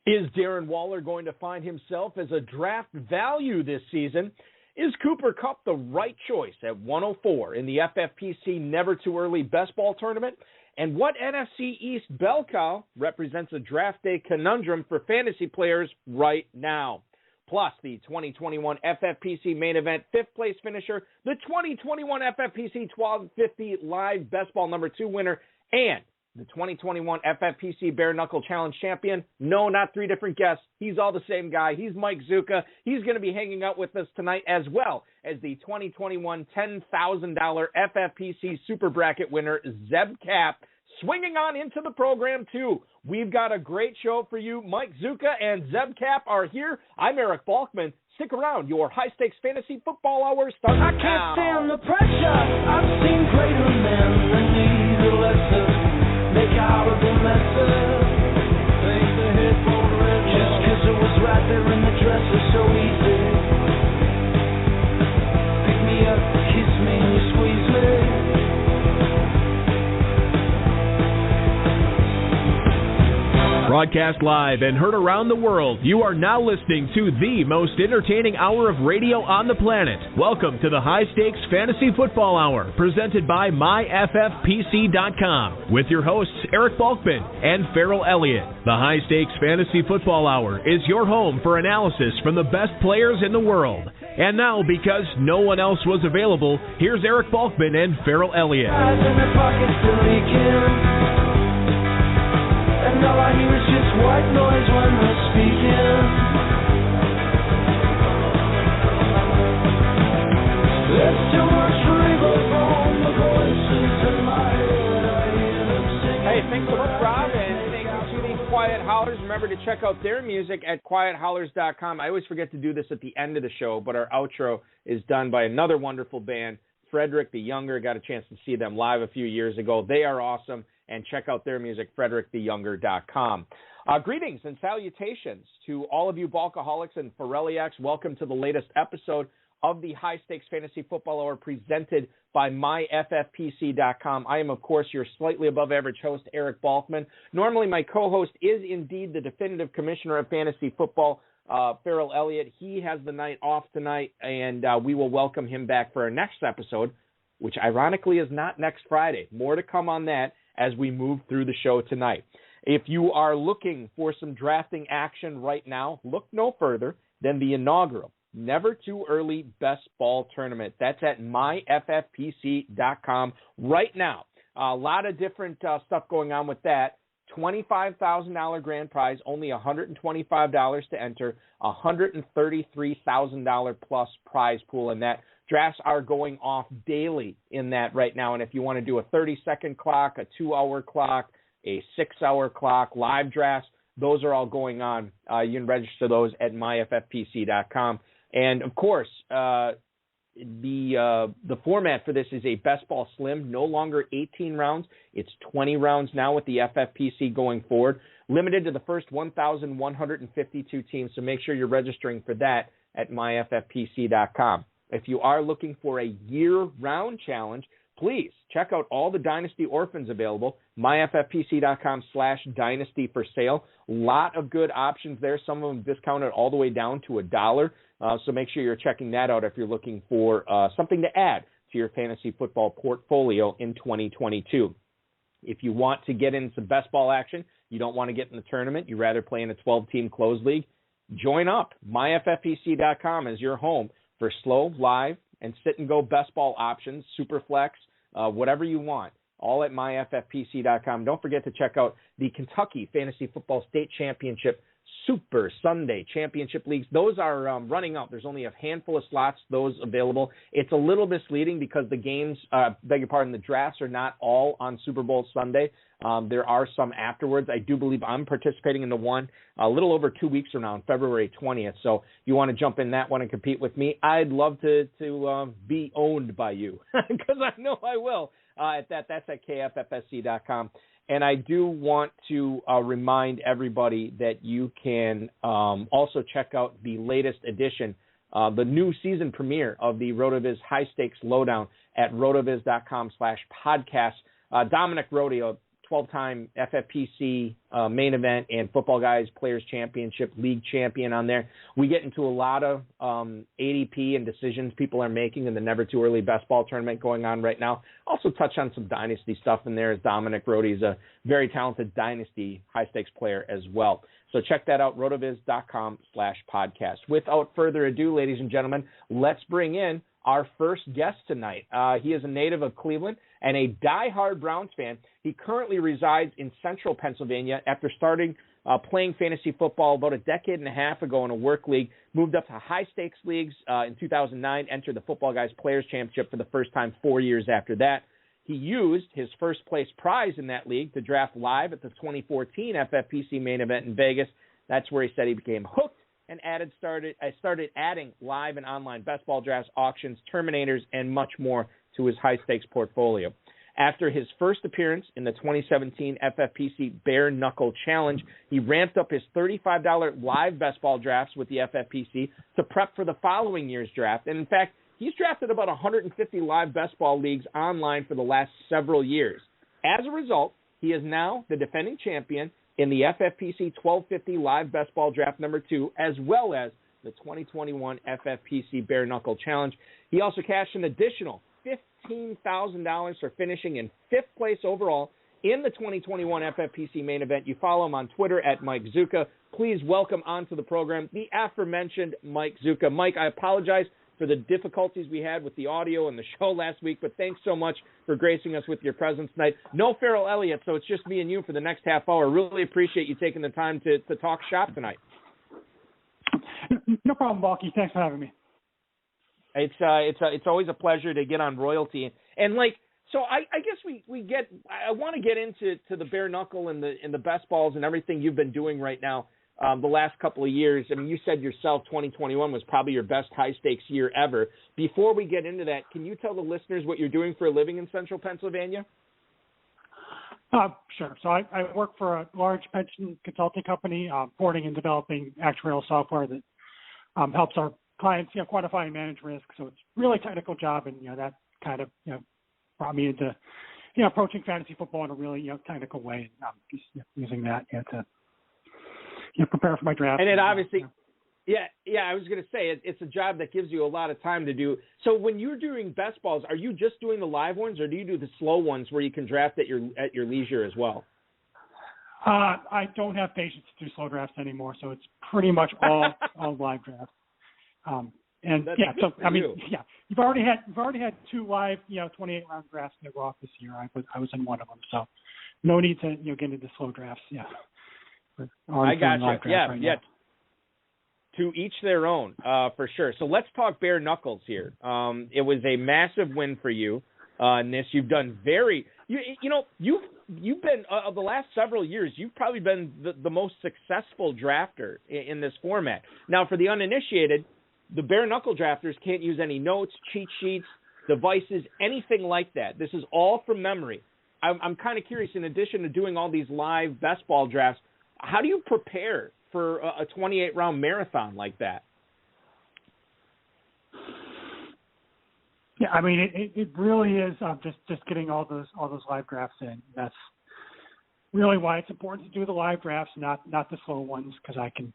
Is Darren Waller going to find himself as a draft value this season? Is Cooper Kupp the right choice at 104 in the Ffpc Never Too Early Best Ball Tournament? And what NFC East bell cow represents a draft day conundrum for fantasy players right now? Plus, the 2021 FFPC main event fifth place finisher, the 2021 FFPC 1250 Live Best Ball number 2 winner, and the 2021 FFPC Bare Knuckle Challenge champion. No, not 3 different guests. He's all the same guy. He's Mike Zucca. He's going to be hanging out with us tonight, as well as the 2021 $10,000 FFPC Super Bracket winner, Zebb Kapp, swinging on into the program, too. We've got a great show for you. Mike Zucca and Zebb Kapp are here. I'm Eric Balkman. Stick around. Your high-stakes fantasy football hour starts now. I can't stand the pressure. I've seen greater men than need a lesson. Make out of the lesson. Take the hit for the red. Just 'cause it was right there in the dresser, so easy. Pick me up, kiss me, and you squeeze me. Broadcast live and heard around the world, you are now listening to the most entertaining hour of radio on the planet. Welcome to the High Stakes Fantasy Football Hour, presented by MyFFPC.com, with your hosts Eric Balkman and Farrell Elliott. The High Stakes Fantasy Football Hour is your home for analysis from the best players in the world. And now, because no one else was available, here's Eric Balkman and Farrell Elliott. And all I hear is just white noise when we're speaking. There's too much rebel from the voices in my head. I hear them singing. Hey, thanks so much, Rob, and thank you to the Quiet Howlers. Remember to check out their music at quiethollers.com. I always forget to do this at the end of the show, but our outro is done by another wonderful band, Frederick the Younger. Got a chance to see them live a few years ago. They are awesome. And check out their music, fredericktheyounger.com. Greetings and salutations to all of you Balkaholics and Farelliacs. Welcome to the latest episode of the High Stakes Fantasy Football Hour, presented by MyFFPC.com. I am, of course, your slightly above average host, Eric Balkman. Normally, my co-host is indeed the definitive commissioner of fantasy football, Farrell Elliott. He has the night off tonight, and we will welcome him back for our next episode, which ironically is not next Friday. More to come on that as we move through the show tonight. If you are looking for some drafting action right now, look no further than the inaugural Never Too Early Best Ball Tournament. That's at myffpc.com right now. A lot of different stuff going on with that. $25,000 grand prize, only $125 to enter, $133,000 plus prize pool in that. Drafts are going off daily in that right now, and if you want to do a 30-second clock, a 2-hour clock, a 6-hour clock, live drafts, those are all going on. You can register those at myffpc.com. And, of course, the format for this is a best ball slim, no longer 18 rounds. It's 20 rounds now with the FFPC going forward, limited to the first 1,152 teams, so make sure you're registering for that at myffpc.com. If you are looking for a year-round challenge, please check out all the Dynasty Orphans available, myffpc.com/dynasty for sale. A lot of good options there, some of them discounted all the way down to $1. So make sure you're checking that out if you're looking for something to add to your fantasy football portfolio in 2022. If you want to get in some best ball action, you don't want to get in the tournament, you'd rather play in a 12-team closed league, join up. myffpc.com is your home for slow, live, and sit-and-go best ball options, super flex, whatever you want, all at myffpc.com. Don't forget to check out the Kentucky Fantasy Football State Championship Super Sunday Championship Leagues. Those are running out. There's only a handful of slots, those available. It's a little misleading because the games, the drafts are not all on Super Bowl Sunday. There are some afterwards. I do believe I'm participating in the one a little over 2 weeks from now on February 20th. So if you want to jump in that one and compete with me, I'd love to be owned by you because I know I will. That's at kffsc.com. And I do want to remind everybody that you can also check out the latest edition, the new season premiere of the RotoViz High Stakes Lowdown at rotoviz.com/podcast. Dominic Rodeo, 12-time FFPC main event and Football Guys Players Championship League champion on there. We get into a lot of ADP and decisions people are making in the Never Too Early Best Ball tournament going on right now. Also touch on some dynasty stuff in there, as Dominic Rohde's a very talented dynasty high-stakes player as well. So check that out, rotoviz.com/podcast. Without further ado, ladies and gentlemen, let's bring in our first guest tonight. He is a native of Cleveland and a diehard Browns fan. He currently resides in central Pennsylvania after starting playing fantasy football about a decade and a half ago in a work league, moved up to high-stakes leagues in 2009, entered the Football Guys Players Championship for the first time 4 years after that. He used his first-place prize in that league to draft live at the 2014 FFPC main event in Vegas. That's where he said he became hooked and started adding live and online best ball drafts, auctions, terminators, and much more to his high-stakes portfolio. After his first appearance in the 2017 FFPC Bare Knuckle Challenge, he ramped up his $35 live best ball drafts with the FFPC to prep for the following year's draft. And in fact, he's drafted about 150 live best ball leagues online for the last several years. As a result, he is now the defending champion in the FFPC 1250 Live Best Ball Draft number 2, as well as the 2021 FFPC Bare Knuckle Challenge. He also cashed an additional $15,000 for finishing in 5th place overall in the 2021 FFPC main event. You follow him on Twitter at Mike Zucca. Please welcome onto the program the aforementioned Mike Zucca. Mike, I apologize for the difficulties we had with the audio and the show last week, but thanks so much for gracing us with your presence tonight. No Farrell Elliott, so it's just me and you for the next half hour. Really appreciate you taking the time to talk shop tonight. No problem, Balky. Thanks for having me. It's always a pleasure to get on royalty. And so I guess I want to get into the bare knuckle and the best balls and everything you've been doing right now. The last couple of years, I mean, you said yourself 2021 was probably your best high-stakes year ever. Before we get into that, can you tell the listeners what you're doing for a living in central Pennsylvania? Sure. So I work for a large pension consulting company, porting and developing actuarial software that helps our clients, quantify and manage risk. So it's a really technical job, and, that kind of, brought me into, approaching fantasy football in a really, technical way, and just using that to prepare for my draft. And it obviously, I was going to say, it's a job that gives you a lot of time to do. So when you're doing best balls, are you just doing the live ones, or do you do the slow ones where you can draft at your leisure as well? I don't have patience to do slow drafts anymore, so it's pretty much all live drafts. You've already had 2 live, 28 round drafts that were off this year. I was in one of them, so no need to get into slow drafts. Yeah. I got you. To each their own, for sure. So let's talk bare knuckles here. It was a massive win for you in this. You've done you've been of the last several years. You've probably been the most successful drafter in this format. Now, for the uninitiated, the bare knuckle drafters can't use any notes, cheat sheets, devices, anything like that. This is all from memory. I'm kind of curious. In addition to doing all these live best ball drafts, how do you prepare for a 28-round marathon like that? Yeah, I mean, it really is just getting all those live drafts in. That's really why it's important to do the live drafts, not the slow ones, because I can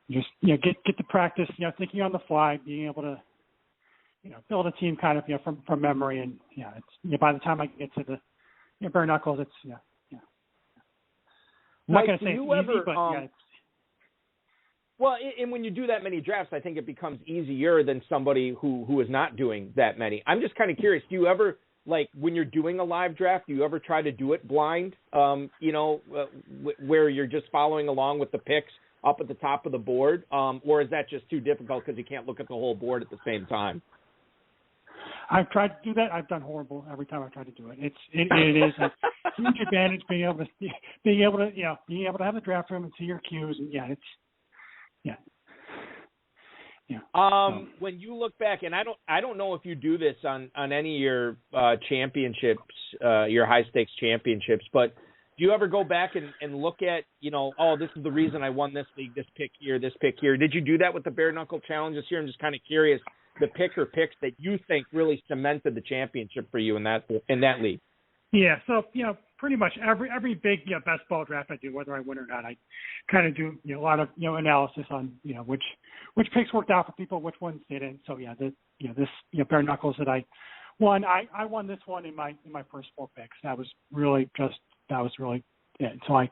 just get the practice, thinking on the fly, being able to build a team kind of from memory, and it's by the time I get to the bare knuckles, it's I'm not going to say it's easy, but it's... Well, and when you do that many drafts, I think it becomes easier than somebody who is not doing that many. I'm just kind of curious, do you ever, when you're doing a live draft, do you ever try to do it blind, where you're just following along with the picks up at the top of the board, or is that just too difficult because you can't look at the whole board at the same time? I've tried to do that. I've done horrible every time I try to do it. It is a huge advantage being able to have the draft room and see your cues, and when you look back, and I don't know if you do this on any of your championships, your high stakes championships, but do you ever go back and look at, this is the reason I won this league, this pick here. Did you do that with the bare knuckle challenge this year? I'm just kind of curious, the pick or picks that you think really cemented the championship for you in that league. Yeah. So, pretty much every big best ball draft I do, whether I win or not, I kind of do a lot of analysis on which picks worked out for people, which ones didn't. So this bare knuckles that I won, I won this one in my first 4 picks. That was really it. So I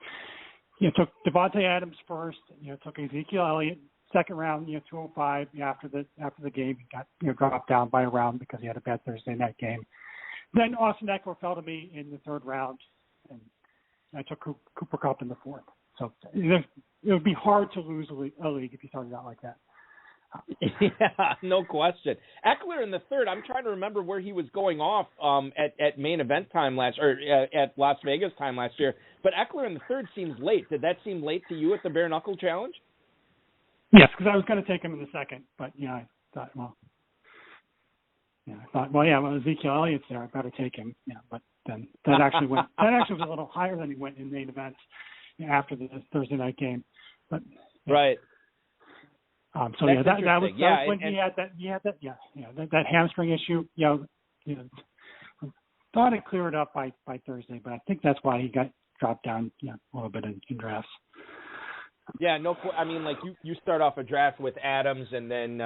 took Devontae Adams first, took Ezekiel Elliott second round, 205 after the game. He got dropped down by a round because he had a bad Thursday night game. Then Austin Eckler fell to me in the 3rd round, and I took Cooper Kupp in the 4th. So it would be hard to lose a league if you started out like that. Yeah, no question. Eckler in the 3rd, I'm trying to remember where he was going off at main event time at Las Vegas time last year. But Eckler in the 3rd seems late. Did that seem late to you at the bare knuckle challenge? Yes, because I was going to take him in the 2nd, but I thought, Ezekiel Elliott's there. I better take him. But then that actually was a little higher than he went in main events after the Thursday night game. But right. So that was when he had that hamstring issue. Thought it cleared up by Thursday, but I think that's why he got dropped down a little bit in drafts. Yeah, no. I mean, like you start off a draft with Adams and then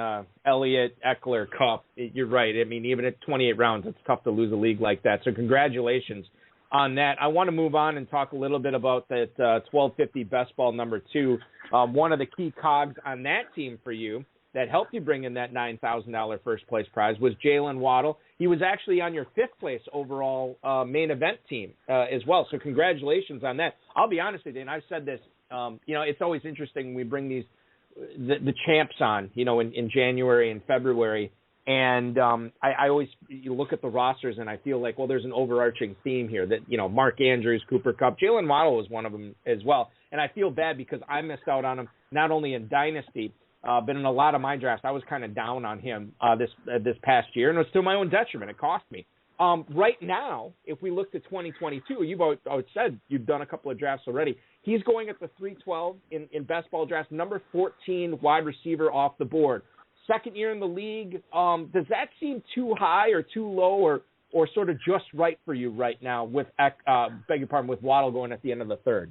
Elliott, Eckler, Kupp. You're right. I mean, even at 28 rounds, it's tough to lose a league like that. So congratulations on that. I want to move on and talk a little bit about that 1250 best ball number 2. One of the key cogs on that team for you that helped you bring in that $9,000 first place prize was Jalen Waddle. He was actually on your 5th place overall main event team as well. So congratulations on that. I'll be honest with you, and I've said this. It's always interesting when we bring the champs on, in January and February. And I always look at the rosters and I feel like, well, there's an overarching theme here that, Mark Andrews, Cooper Kupp, Jalen Waddle was one of them as well. And I feel bad because I missed out on him not only in Dynasty, but in a lot of my drafts. I was kind of down on him this past year, and it was to my own detriment. It cost me. Right now, if we look to 2022, you've always said you've done a couple of drafts already. He's going at the 312 in best ball drafts, number 14 wide receiver off the board. 2nd year in the league. Does that seem too high or too low or sort of just right for you right now with, with Waddle going at the end of the 3rd?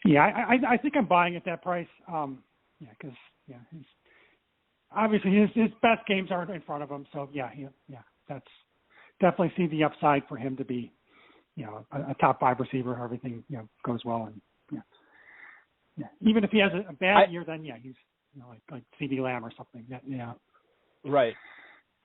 Yeah, I think I'm buying at that price. Because obviously his best games aren't in front of him. So that's definitely see the upside for him to be, a top 5 receiver. Everything goes well, and even if he has a bad year, then he's like CD Lamb or something. Right.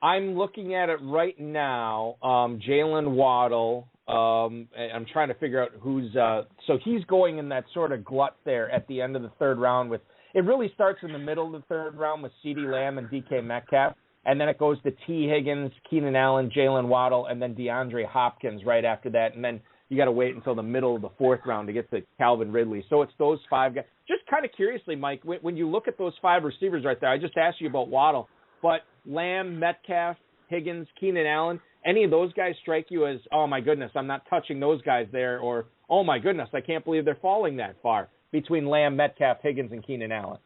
I'm looking at it right now. Jalen Waddle. I'm trying to figure out who's. So he's going in that sort of glut there at the end of the 3rd round. With it really starts in the middle of the 3rd round with CD Lamb and DK Metcalf, and then it goes to T. Higgins, Keenan Allen, Jalen Waddle, and then DeAndre Hopkins right after that, and then you got to wait until the middle of the 4th round to get to Calvin Ridley. So it's those 5 guys. Just kind of curiously, Mike, when you look at those 5 receivers right there, I just asked you about Waddle, but Lamb, Metcalf, Higgins, Keenan Allen, any of those guys strike you as, oh, my goodness, I'm not touching those guys there, or, oh, my goodness, I can't believe they're falling that far between Lamb, Metcalf, Higgins, and Keenan Allen?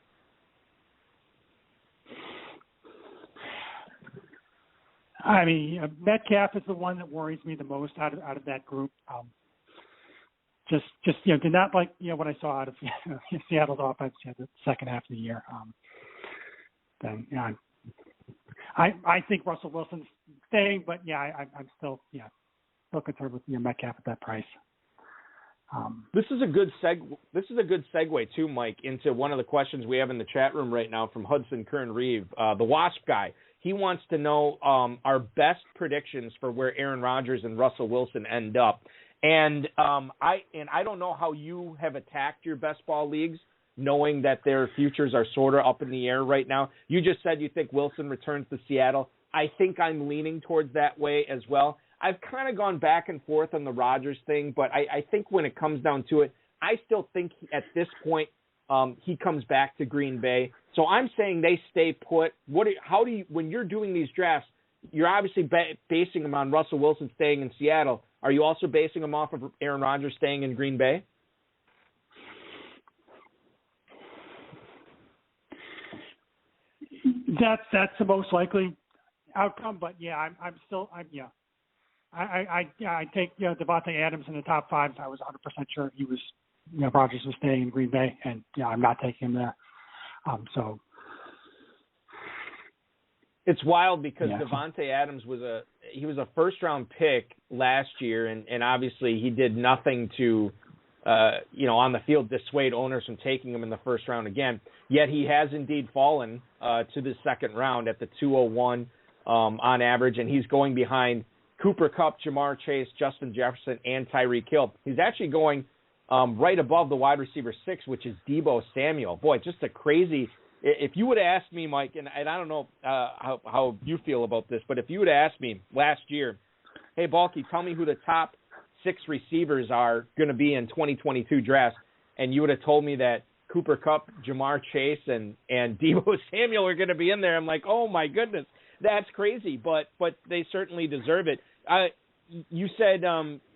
I mean, Metcalf is the one that worries me the most out of that group. Just did not like what I saw out of Seattle's offense the second half of the year. I think Russell Wilson's staying, but I'm still concerned with Metcalf at that price. This is a good segue too, Mike, into one of the questions we have in the chat room right now from Hudson Kern-Reeve, the Wasp guy. He wants to know our best predictions for where Aaron Rodgers and Russell Wilson end up. And I don't know how you have attacked your best ball leagues, knowing that their futures are sort of up in the air right now. You just said you think Wilson returns to Seattle. I think I'm leaning towards that way as well. I've kind of gone back and forth on the Rodgers thing, but I think when it comes down to it, I still think at this point he comes back to Green Bay. So I'm saying they stay put. When you're doing these drafts, you're obviously basing them on Russell Wilson staying in Seattle. Are you also basing them off of Aaron Rodgers staying in Green Bay? That's the most likely outcome, but I'm still. I take Devontae Adams in the top 5. I was 100% sure he was Rodgers was staying in Green Bay, and I'm not taking him there. So it's wild because Devontae Adams was a first round pick last year, and obviously he did nothing to on the field dissuade owners from taking him in the first round again. Yet he has indeed fallen to the second round at the 201 on average, and he's going behind Cooper Kupp, Jamar Chase, Justin Jefferson, and Tyreek Hill. He's actually going right above the wide receiver 6, which is Deebo Samuel. Boy, just a crazy. If you would have asked me, Mike, and I don't know how you feel about this, but if you would have asked me last year, hey, Balky, tell me who the top 6 receivers are going to be in 2022 draft, and you would have told me that Cooper Kupp, Jamar Chase, and Deebo Samuel are going to be in there, I'm like, oh, my goodness, that's crazy, but they certainly deserve it. You said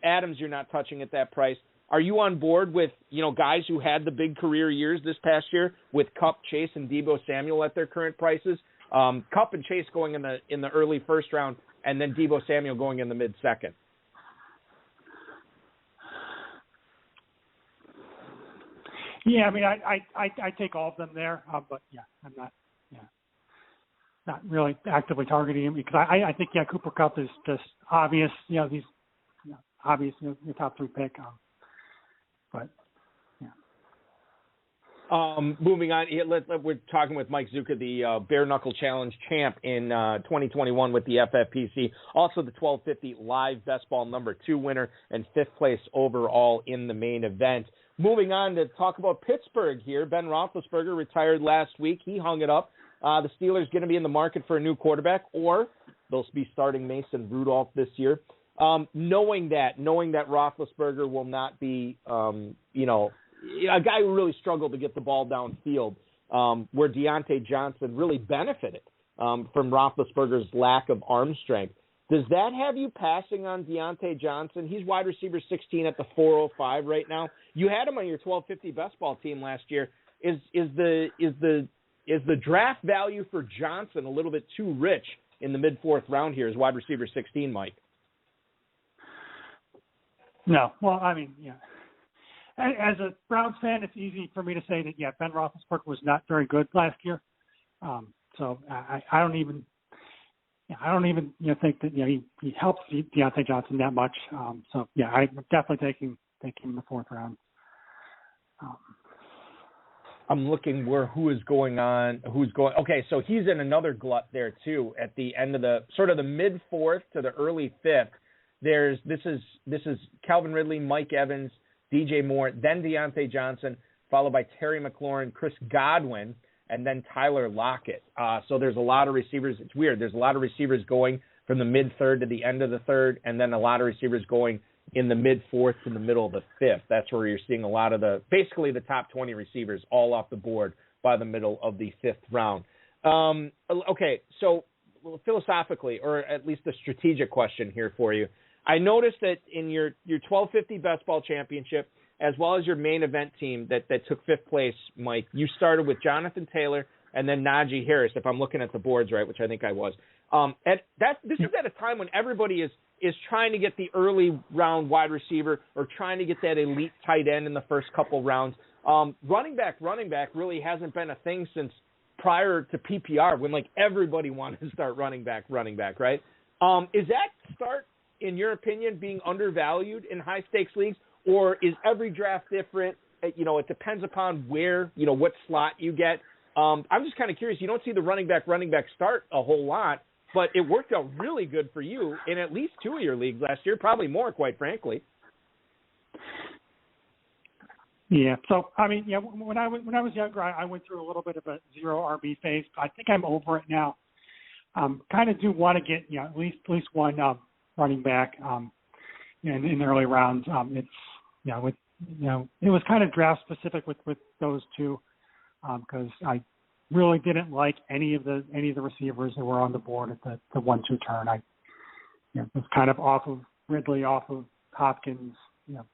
Adams you're not touching at that price. Are you on board with, guys who had the big career years this past year with Kupp, Chase, and Deebo Samuel at their current prices? Kupp and Chase going in the early first round, and then Deebo Samuel going in the mid-second. Yeah, I mean, I take all of them there, but I'm not really actively targeting him because I think Cooper Kupp is just obvious. He's obvious your top 3 pick. But moving on, we're talking with Mike Zucca, the Bare Knuckle Challenge champ in 2021 with the Ffpc. Also the 1250 live best ball number 2 winner and 5th place overall in the main event. Moving on to talk about Pittsburgh here. Ben Roethlisberger retired last week. He hung it up. The Steelers going to be in the market for a new quarterback, or they'll be starting Mason Rudolph this year. Knowing that Roethlisberger will not be, a guy who really struggled to get the ball downfield, where Deontay Johnson really benefited from Roethlisberger's lack of arm strength. Does that have you passing on Deontay Johnson? He's wide receiver 16 at the 405 right now. You had him on your 1250 best ball team last year. Is the draft value for Johnson a little bit too rich in the mid-4th round here as wide receiver 16, Mike? No. Well, I mean, as a Browns fan, it's easy for me to say that, Ben Roethlisberger was not very good last year. So I don't even think that he helped Deontay Johnson that much. I'm definitely taking him in the 4th round. I'm looking who is going on. Okay, so he's in another glut there too. At the end of the sort of the mid 4th to the early 5th, this is Calvin Ridley, Mike Evans, DJ Moore, then Deontay Johnson, followed by Terry McLaurin, Chris Godwin, and then Tyler Lockett. So there's a lot of receivers. It's weird. There's a lot of receivers going from the mid 3rd to the end of the 3rd, and then a lot of receivers going in the mid 4th to the middle of the 5th. That's where you're seeing a lot of basically the top 20 receivers all off the board by the middle of the 5th round. Okay, so philosophically, or at least a strategic question here for you. I noticed that in your 1250 best ball championship, as well as your main event team that took 5th place, Mike, you started with Jonathan Taylor and then Najee Harris, if I'm looking at the boards right, which I think I was. This is at a time when everybody is trying to get the early round wide receiver or trying to get that elite tight end in the first couple rounds. Running back really hasn't been a thing since prior to PPR when everybody wanted to start running back, right? Is that start, in your opinion, being undervalued in high stakes leagues, or is every draft different? It depends upon where, what slot you get. I'm just kind of curious. You don't see the running back start a whole lot, but it worked out really good for you in at least 2 of your leagues last year, probably more, quite frankly. Yeah. So, I mean, when I was younger, I went through a little bit of a 0 RB phase. I think I'm over it now. Kind of do want to get, at least one running back in the early rounds. It's, it was kind of draft specific with those two because I really didn't like any of the receivers that were on the board at the 1-2 turn. I was kind of off of Ridley, off of Hopkins,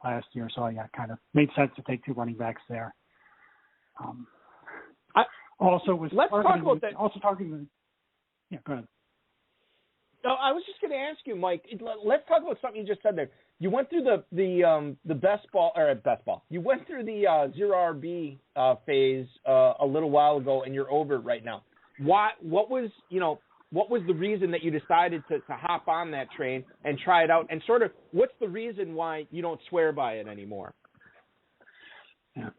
last year. So kind of made sense to take 2 running backs there. Let's talk about that. Also targeting the. Yeah, go ahead. I was just going to ask you, Mike. Let's talk about something you just said there. You went through the best ball. You went through the zero RB phase a little while ago, and you're over it right now. What was the reason that you decided to hop on that train and try it out? And sort of, what's the reason why you don't swear by it anymore? Yeah.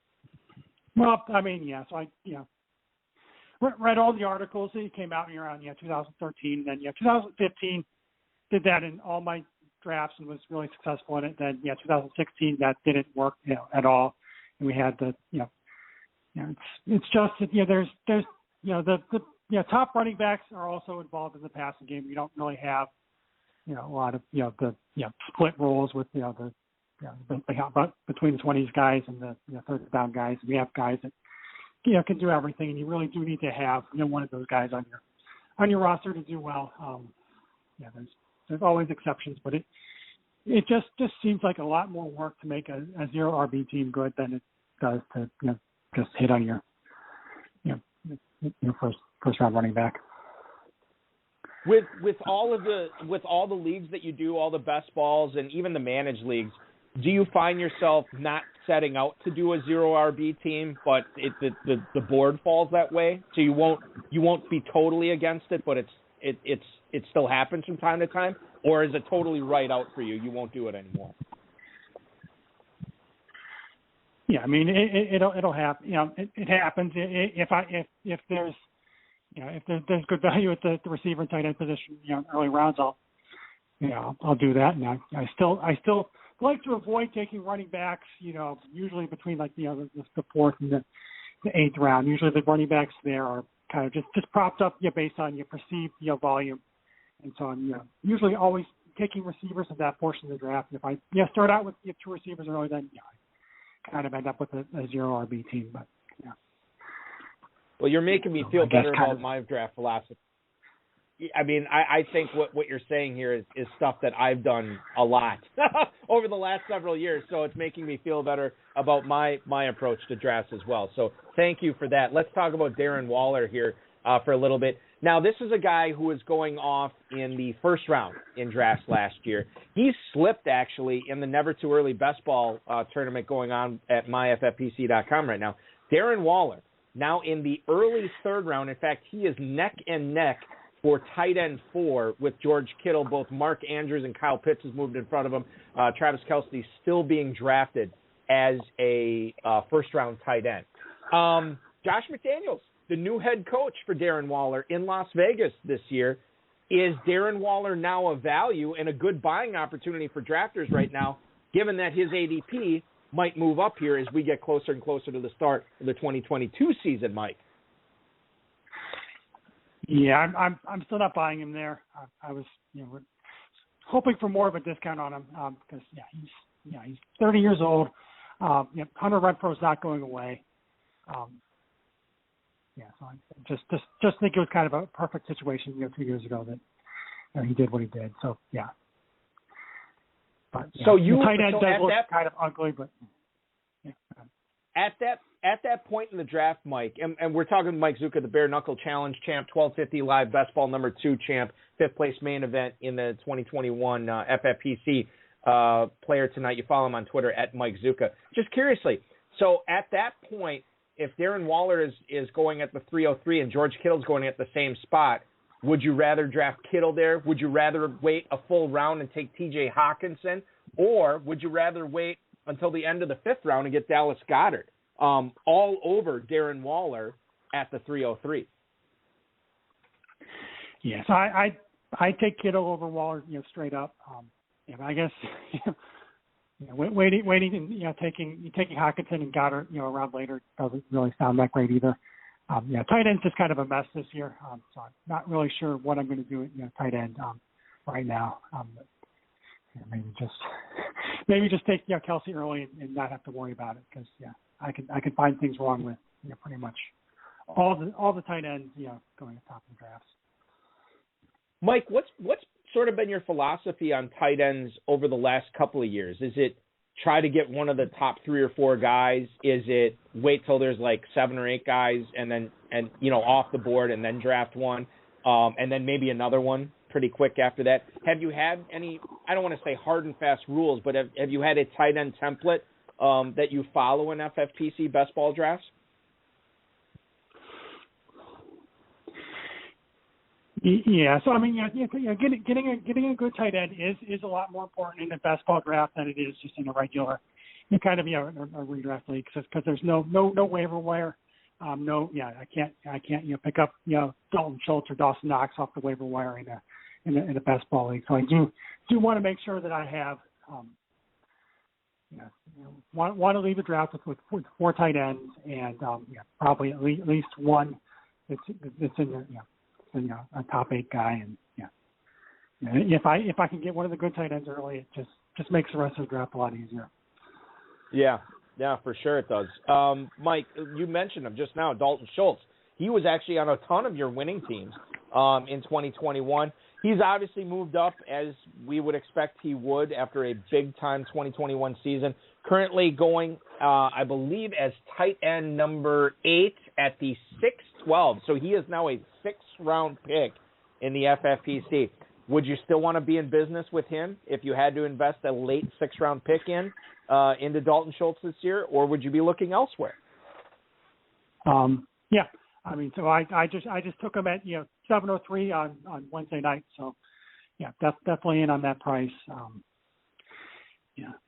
Well, I mean, yeah. So I read all the articles that came out around 2013. Then 2015 did that in all my drafts and was really successful in it. Then 2016 that didn't work at all, and we had the it's just that there's the top running backs are also involved in the passing game. We don't really have a lot of the split roles with but between the 20s guys and the third down guys. We have guys that can do everything, and you really do need to have one of those guys on your roster to do well. There's always exceptions, but it just seems like a lot more work to make a zero RB team good than it does to just hit on your first round running back. With all the leagues that you do, all the best balls and even the managed leagues, do you find yourself not setting out to do a zero RB team, but the board falls that way, so you won't be totally against it, but it still happens from time to time, or is it totally right out for you? You won't do it anymore. Yeah, I mean it'll happen. It happens if there's if there's good value at the receiver and tight end position. Early rounds, I'll do that. And I still like to avoid taking running backs. Usually between the fourth and the eighth round. Usually the running backs there are kind of just propped up based on your perceived volume, and so I'm usually always taking receivers in that portion of the draft. And if I start out with two receivers early, then I kind of end up with a zero RB team. But well, you're making me feel better about my draft philosophy. I mean, I think what you're saying here is stuff that I've done a lot over the last several years, so it's making me feel better about my approach to drafts as well. So thank you for that. Let's talk about Darren Waller here for a little bit. Now, this is a guy who is going off in the first round in drafts last year. He slipped, actually, in the Never Too Early Best Ball tournament going on at myffpc.com right now. Darren Waller, now in the early third round. In fact, he is neck and neck for tight end 4 with George Kittle. Both Mark Andrews and Kyle Pitts has moved in front of him. Travis Kelce still being drafted as a first-round tight end. Josh McDaniels, the new head coach for Darren Waller in Las Vegas this year. Is Darren Waller now a value and a good buying opportunity for drafters right now, given that his ADP might move up here as we get closer and closer to the start of the 2022 season, Mike? Yeah, I'm still not buying him there. I was hoping for more of a discount on him because he's 30 years old. Hunter Renfro's not going away. So I just think it was kind of a perfect situation 2 years ago that he did what he did. So yeah. But, so the tight end does look kind of ugly, but yeah. At that point in the draft, Mike, and we're talking Mike Zucca, the Bare Knuckle Challenge champ, 1250 Live Best Ball number 2 champ, 5th place main event in the 2021 FFPC player tonight. You follow him on Twitter at Mike Zucca. Just curiously, so at that point, if Darren Waller is going at the 303 and George Kittle's going at the same spot, would you rather draft Kittle there? Would you rather wait a full round and take T.J. Hawkinson? Or would you rather wait until the end of the 5th round and get Dallas Goedert all over Darren Waller at the 303? Yes, I take Kittle over Waller, straight up. I guess waiting and taking Hawkinson and Goddard around later doesn't really sound that great either. Tight end's just kind of a mess this year, so I'm not really sure what I'm going to do at tight end right now. Maybe just take Kelce early and not have to worry about it because I can find things wrong with pretty much all the tight ends going at top of the drafts. Mike, what's sort of been your philosophy on tight ends over the last couple of years? Is it try to get one of the top 3 or 4 guys? Is it wait till there's like 7 or 8 guys and off the board and then draft one and then maybe another one pretty quick after that. Have you had any, I don't want to say hard and fast rules, but have you had a tight end template that you follow in FFPC best ball drafts? Yeah, so I mean, getting a good tight end is a lot more important in a best ball draft than it is just in a regular, a redraft league, because there's no waiver wire. I can't pick up Dalton Schultz or Dawson Knox off the waiver wire in a best ball league. So I do want to make sure that I have want to leave a draft with 4 tight ends and probably at least one that's in a top 8 guy, and if I can get one of the good tight ends early, it just makes the rest of the draft a lot easier. Yeah, for sure it does. Mike, you mentioned him just now, Dalton Schultz. He was actually on a ton of your winning teams in 2021. He's obviously moved up as we would expect he would after a big-time 2021 season. Currently going, I believe, as tight end number 8 at the 6-12. So he is now a 6th-round pick in the FFPC. Would you still want to be in business with him if you had to invest a late 6th-round pick into Dalton Schultz this year, or would you be looking elsewhere? Yeah. I mean, so I just took him at 703 on Wednesday night. So yeah, definitely in on that price.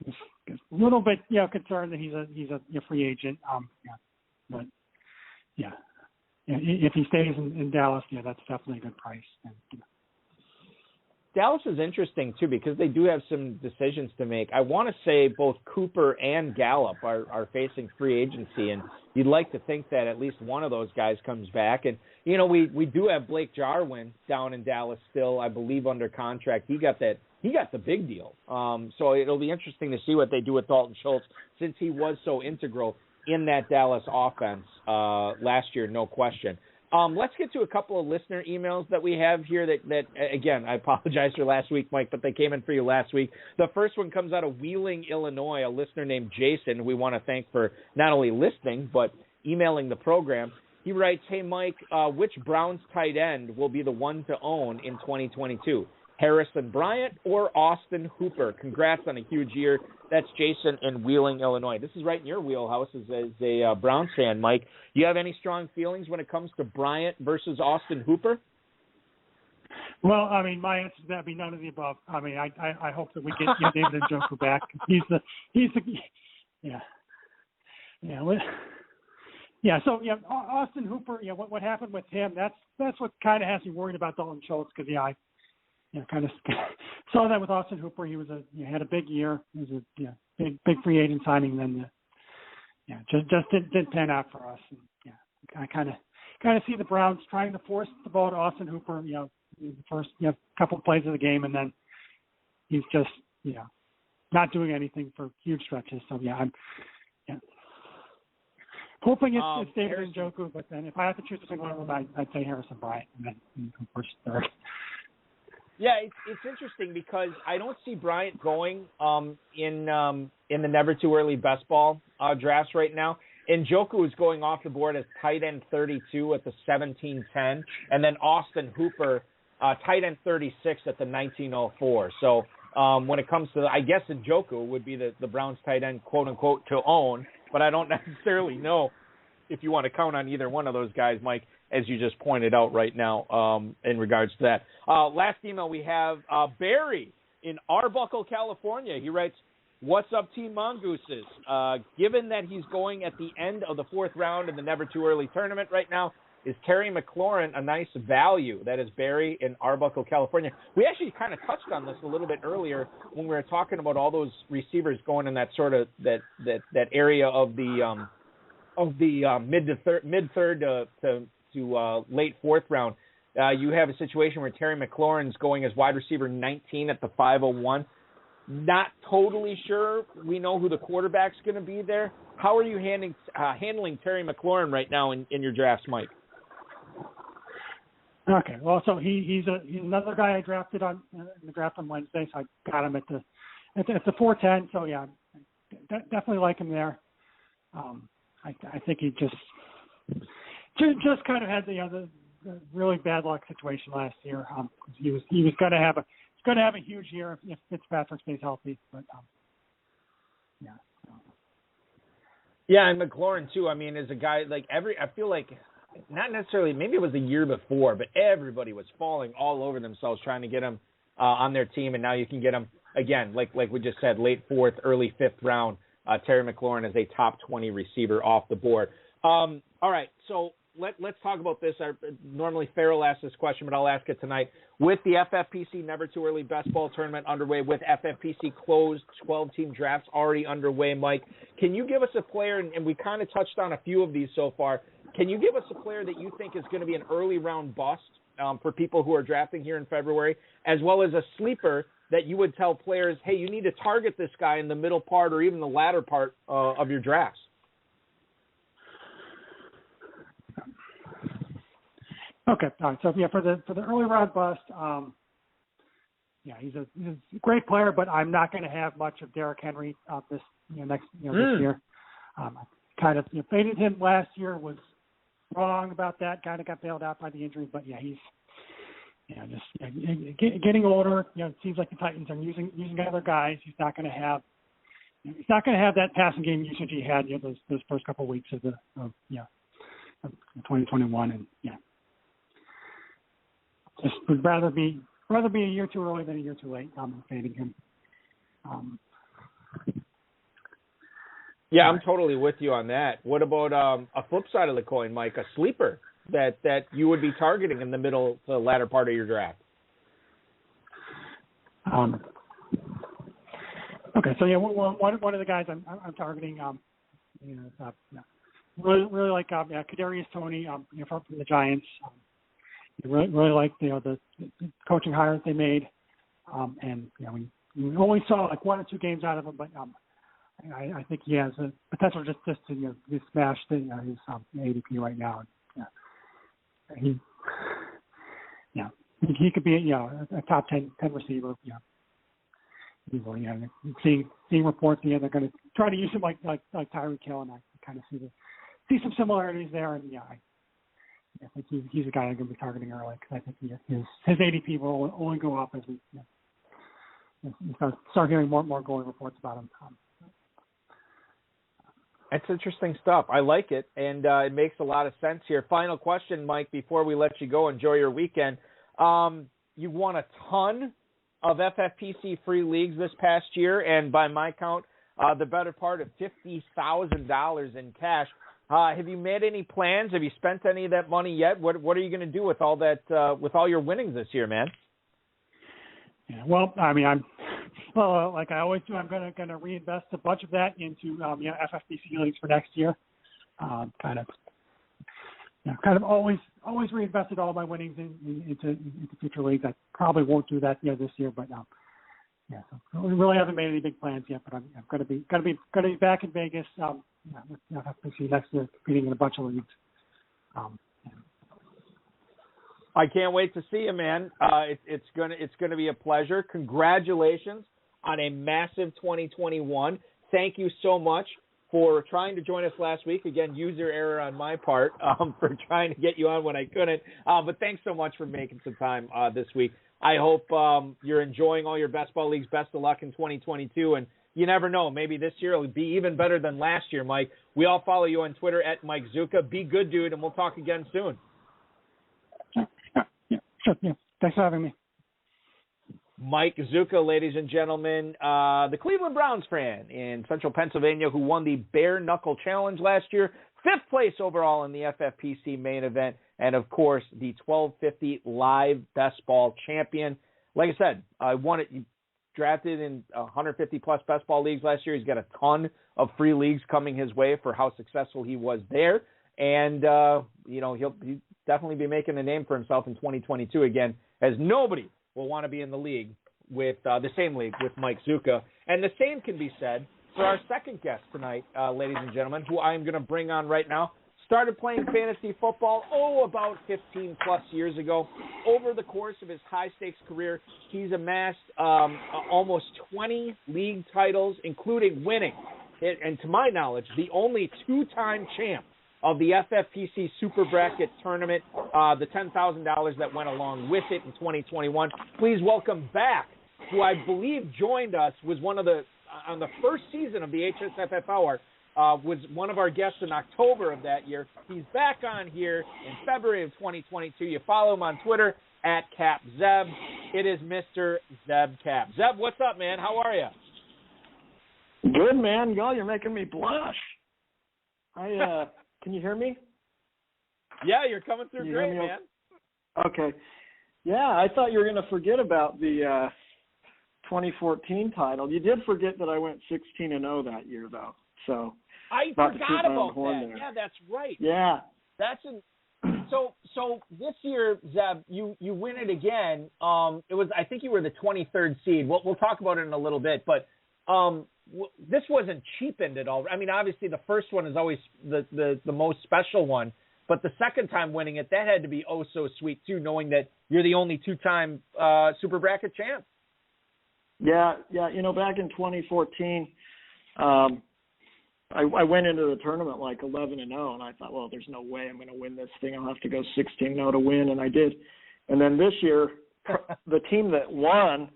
Just a little bit concerned that he's a free agent. But if he stays in Dallas, that's definitely a good price. And, Dallas is interesting, too, because they do have some decisions to make. I want to say both Cooper and Gallup are facing free agency, and you'd like to think that at least one of those guys comes back. And, we do have Blake Jarwin down in Dallas still, I believe, under contract. He got the big deal. So it'll be interesting to see what they do with Dalton Schultz, since he was so integral in that Dallas offense last year, no question. Let's get to a couple of listener emails that we have here that again, I apologize for last week, Mike, but they came in for you last week. The first one comes out of Wheeling, Illinois, a listener named Jason, who we want to thank for not only listening, but emailing the program. He writes, "Hey, Mike, which Browns tight end will be the one to own in 2022? Harrison Bryant or Austin Hooper? Congrats on a huge year." That's Jason in Wheeling, Illinois. This is right in your wheelhouse as a Browns fan, Mike. Do you have any strong feelings when it comes to Bryant versus Austin Hooper? Well, I mean, my answer to that would be none of the above. I mean, I hope that we get David Njoku back. So Austin Hooper. What happened with him? That's what kind of has me worried about Dalton Schultz, because I kind of saw that with Austin Hooper. He was had a big year. He was a big free agent signing. Then just didn't pan out for us. And, I kind of see the Browns trying to force the ball to Austin Hooper. In the first couple of plays of the game, and then he's just not doing anything for huge stretches. So I'm hoping it's David Njoku. But then if I have to choose between one of them, I'd say Harrison Bryant, and then Hooper's third. Yeah, it's interesting because I don't see Bryant going in the never too early best ball drafts right now. Njoku is going off the board as tight end 32 at the 17-10, and then Austin Hooper tight end 36 at the 1904. So when it comes to, I guess Njoku would be the Browns tight end, quote unquote, to own, but I don't necessarily know if you want to count on either one of those guys, Mike, as you just pointed out right now in regards to that. Last email we have Barry in Arbuckle, California. He writes, "What's up, Team Mongooses? Given that he's going at the end of the 4th round in the Never Too Early tournament right now, is Terry McLaurin a nice value?" That is Barry in Arbuckle, California. We actually kind of touched on this a little bit earlier when we were talking about all those receivers going in that sort of that area of the mid third to late 4th round. You have a situation where Terry McLaurin's going as wide receiver 19 at the 501. Not totally sure we know who the quarterback's going to be there. How are you handling Terry McLaurin right now in your drafts, Mike? Okay, well, so he's another guy I drafted in the draft on Wednesday, so I got him at the 410. So yeah, definitely like him there. I think he just kind of had really bad luck situation last year. He was going to have a huge year if Fitzpatrick stays healthy. But yeah. Yeah, and McLaurin too. I mean, is a guy like I feel like not necessarily. Maybe it was the year before, but everybody was falling all over themselves trying to get him on their team, and now you can get him again, like we just said, late 4th, early 5th round. Terry McLaurin is a top 20 receiver off the board. All right, so let's talk about this. Normally Farrell asks this question, but I'll ask it tonight. With the Ffpc Never Too Early Best Ball Tournament underway, with Ffpc closed 12-team drafts already underway, Mike, can you give us a player, and we kind of touched on a few of these so far, can you give us a player that you think is going to be an early round bust for people who are drafting here in February, as well as a sleeper that you would tell players, hey, you need to target this guy in the middle part or even the latter part of your drafts? Okay, all right. So yeah, for the early round bust, he's a great player, but I'm not going to have much of Derrick Henry this year. I kind of faded him last year. Was wrong about that. Kind of got bailed out by the injury, but yeah, he's getting older. It seems like the Titans are using other guys. He's not going to have that passing game usage he had those first couple of weeks of 2021, and just would rather be a year too early than a year too late. I'm fading him. Yeah, I'm totally with you on that. What about a flip side of the coin, Mike, a sleeper that you would be targeting in the middle to the latter part of your draft? Okay, so one of the guys I'm targeting, really like Kadarius Toney, from the Giants. Really like the coaching hires they made, and we only saw like 1 or 2 games out of him, but I think he has a potential just to smash his ADP right now. He could be a top 10 receiver. Easily. Seeing reports, they're going to try to use him like Tyreek Hill, and I kind of see some similarities there, and I think he's a guy I'm going to be targeting early because I think his ADP will only go up as we start hearing more glowing reports about him. That's interesting stuff. I like it, and it makes a lot of sense here. Final question, Mike, before we let you go. Enjoy your weekend. You won a ton of FFPC free leagues this past year, and by my count, the better part of $50,000 in cash. Have you made any plans? Have you spent any of that money yet? What are you going to do with all that, with all your winnings this year, man? Yeah, well, I mean, like I always do, I'm going to reinvest a bunch of that into FFPC leagues for next year. Kind of always reinvested all my winnings into future leagues. I probably won't do that this year, but so we really haven't made any big plans yet. But I'm going to be back in Vegas with FFPC next year, competing in a bunch of leagues. I can't wait to see you, man. It's gonna be a pleasure. Congratulations on a massive 2021. Thank you so much for trying to join us last week. Again, user error on my part for trying to get you on when I couldn't. But thanks so much for making some time this week. I hope you're enjoying all your best ball leagues. Best of luck in 2022. And you never know, maybe this year it'll be even better than last year, Mike. We all follow you on Twitter at Mike Zucca. Be good, dude, and we'll talk again soon. Sure. Yeah. Thanks for having me. Mike Zucca, ladies and gentlemen, the Cleveland Browns fan in central Pennsylvania who won the Bare Knuckle Challenge last year, 5th place overall in the FFPC main event, and, of course, the 1250 Live Best Ball champion. Like I said, I won it. He drafted in 150-plus best ball leagues last year. He's got a ton of free leagues coming his way for how successful he was there. And, he'll definitely be making a name for himself in 2022 again, as nobody will want to be in the league with the same league with Mike Zucca. And the same can be said for our second guest tonight, ladies and gentlemen, who I'm going to bring on right now. Started playing fantasy football, about 15-plus years ago. Over the course of his high-stakes career, he's amassed almost 20 league titles, including winning, and to my knowledge, the only 2-time champ of the FFPC Super Bracket Tournament, the $10,000 that went along with it in 2021. Please welcome back, who I believe joined us, was one of the, on the first season of the HSFF Hour, was one of our guests in October of that year. He's back on here in February of 2022. You follow him on Twitter at Kapp Zebb. It is Mr. Zebb Kapp. Zebb, what's up, man? How are you? Good, man. Y'all, you're making me blush. Can you hear me? Yeah, you're coming through great, man. Okay. Yeah, I thought you were going to forget about the 2014 title. You did forget that I went 16-0 that year, though. So I forgot about that. There. Yeah, that's right. Yeah. So this year, Zebb, you win it again. It was, I think you were the 23rd seed. We'll talk about it in a little bit, but this wasn't cheapened at all. I mean, obviously the first one is always the most special one, but the second time winning it, that had to be oh so sweet too, knowing that you're the only two-time Super Bracket champ. Yeah. You know, back in 2014, I went into the tournament like 11-0, and I thought, well, there's no way I'm going to win this thing. I'll have to go 16-0 to win, and I did. And then this year, the team that won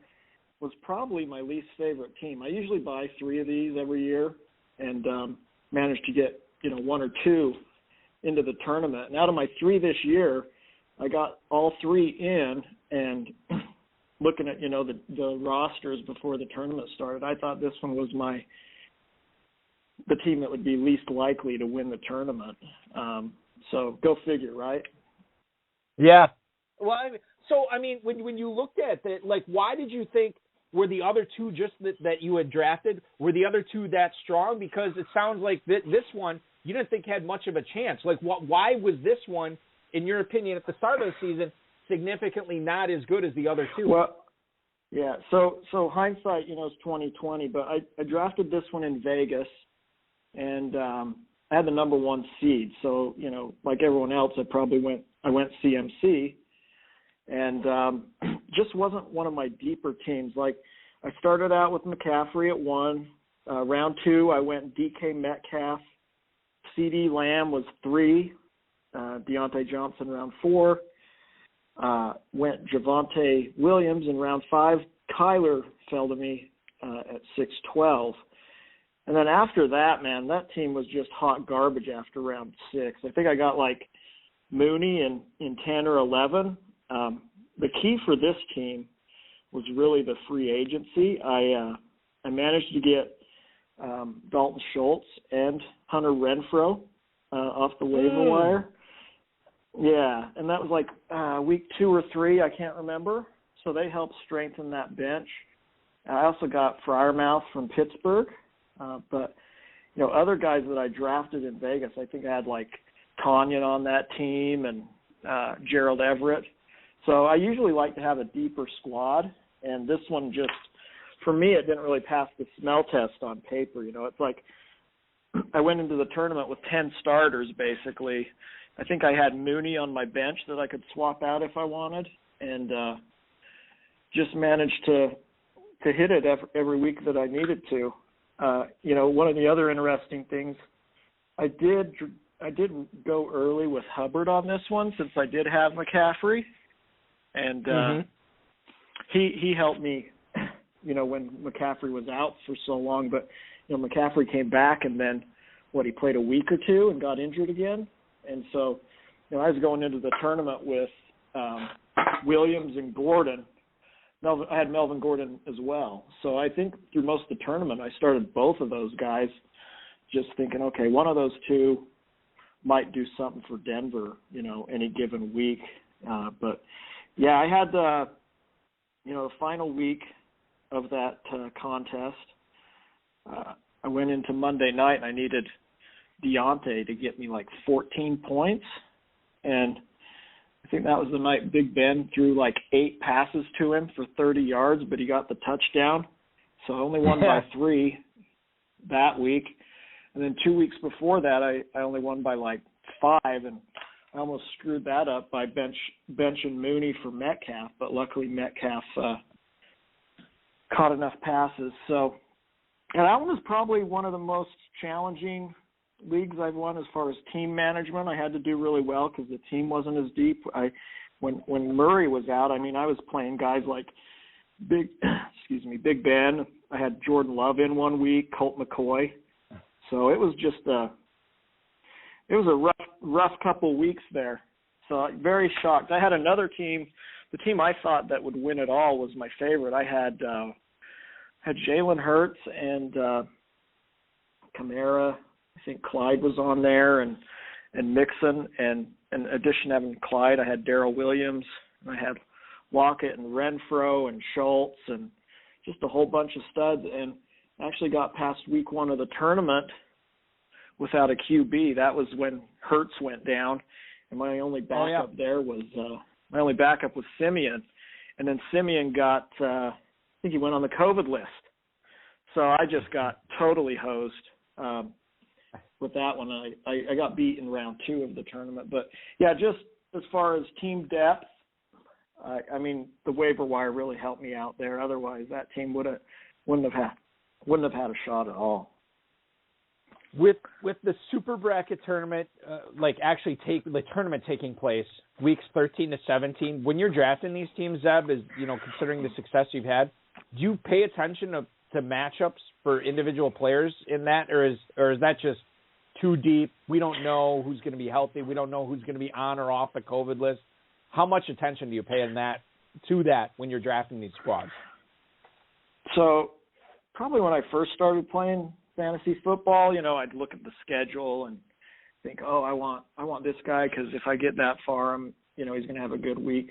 was probably my least favorite team. I usually buy 3 of these every year and managed to get, one or two into the tournament. And out of my 3 this year, I got all 3 in, and looking at, the rosters before the tournament started, I thought this one was the team that would be least likely to win the tournament. So go figure, right? Yeah. Well, when you looked at it, like, why did you think were the other two just that you had drafted, were the other two that strong? Because it sounds like this one you didn't think had much of a chance. Like, why was this one, in your opinion, at the start of the season, significantly not as good as the other two? Well, yeah. So hindsight, is 20/20. But I drafted this one in Vegas, and I had the number 1 seed. So like everyone else, I went CMC, and just wasn't one of my deeper teams. Like, I started out with McCaffrey at 1. Round 2, I went DK Metcalf. CD Lamb was 3. Deontay Johnson round 4. Went Javonte Williams in round 5. Kyler fell to me at 6-12. And then after that, man, that team was just hot garbage after round 6. I think I got like Mooney in 10 or 11. The key for this team was really the free agency. I managed to get Dalton Schultz and Hunter Renfrow off the waiver wire. Yeah, and that was like week 2 or 3, I can't remember. So they helped strengthen that bench. I also got Freiermouth from Pittsburgh. But, other guys that I drafted in Vegas, I think I had like Tonyan on that team and Gerald Everett. So I usually like to have a deeper squad, and this one just, for me, it didn't really pass the smell test on paper. It's like I went into the tournament with 10 starters, basically. I think I had Mooney on my bench that I could swap out if I wanted, and just managed to hit it every week that I needed to. One of the other interesting things, I did go early with Hubbard on this one since I did have McCaffrey, and he helped me, when McCaffrey was out for so long. But McCaffrey came back, and then he played a week or 2 and got injured again, and so I was going into the tournament with Williams and Gordon. I had Melvin Gordon as well. So I think through most of the tournament, I started both of those guys just thinking, okay, one of those two might do something for Denver, any given week. But, yeah, I had the final week of that contest. I went into Monday night, and I needed Deontay to get me like 14 points. And I think that was the night Big Ben threw like 8 passes to him for 30 yards, but he got the touchdown. So I only won by 3 that week. And then 2 weeks before that, I only won by like 5, and I almost screwed that up by benching Mooney for Metcalf, but luckily Metcalf caught enough passes. So, and that one was probably one of the most challenging leagues I've won as far as team management. I had to do really well because the team wasn't as deep. When Murray was out, I mean, I was playing guys like Big Ben. I had Jordan Love in one week, Colt McCoy. So it was just a rough couple weeks there. So very shocked. I had another team. The team I thought that would win it all was my favorite. I had Jalen Hurts and Kamara. I think Clyde was on there, and Mixon, and in addition to having Clyde, I had Darrell Williams, and I had Lockett and Renfro and Schultz, and just a whole bunch of studs, and actually got past week 1 of the tournament without a QB. That was when Hurts went down, and my only backup there was Simeon, and then Simeon got I think he went on the COVID list, so I just got totally hosed. With that one, I got beat in round 2 of the tournament. But yeah, just as far as team depth, I mean, the waiver wire really helped me out there. Otherwise, that team wouldn't have had a shot at all. With the Super Bracket tournament, the tournament taking place weeks 13 to 17, when you're drafting these teams, Zebb, considering the success you've had, do you pay attention to matchups for individual players in that, or is that just too deep? We don't know who's going to be healthy. We don't know who's going to be on or off the COVID list. How much attention do you pay to that when you're drafting these squads? So probably when I first started playing fantasy football, I'd look at the schedule and think, oh, I want this guy because if I get that far, he's going to have a good week.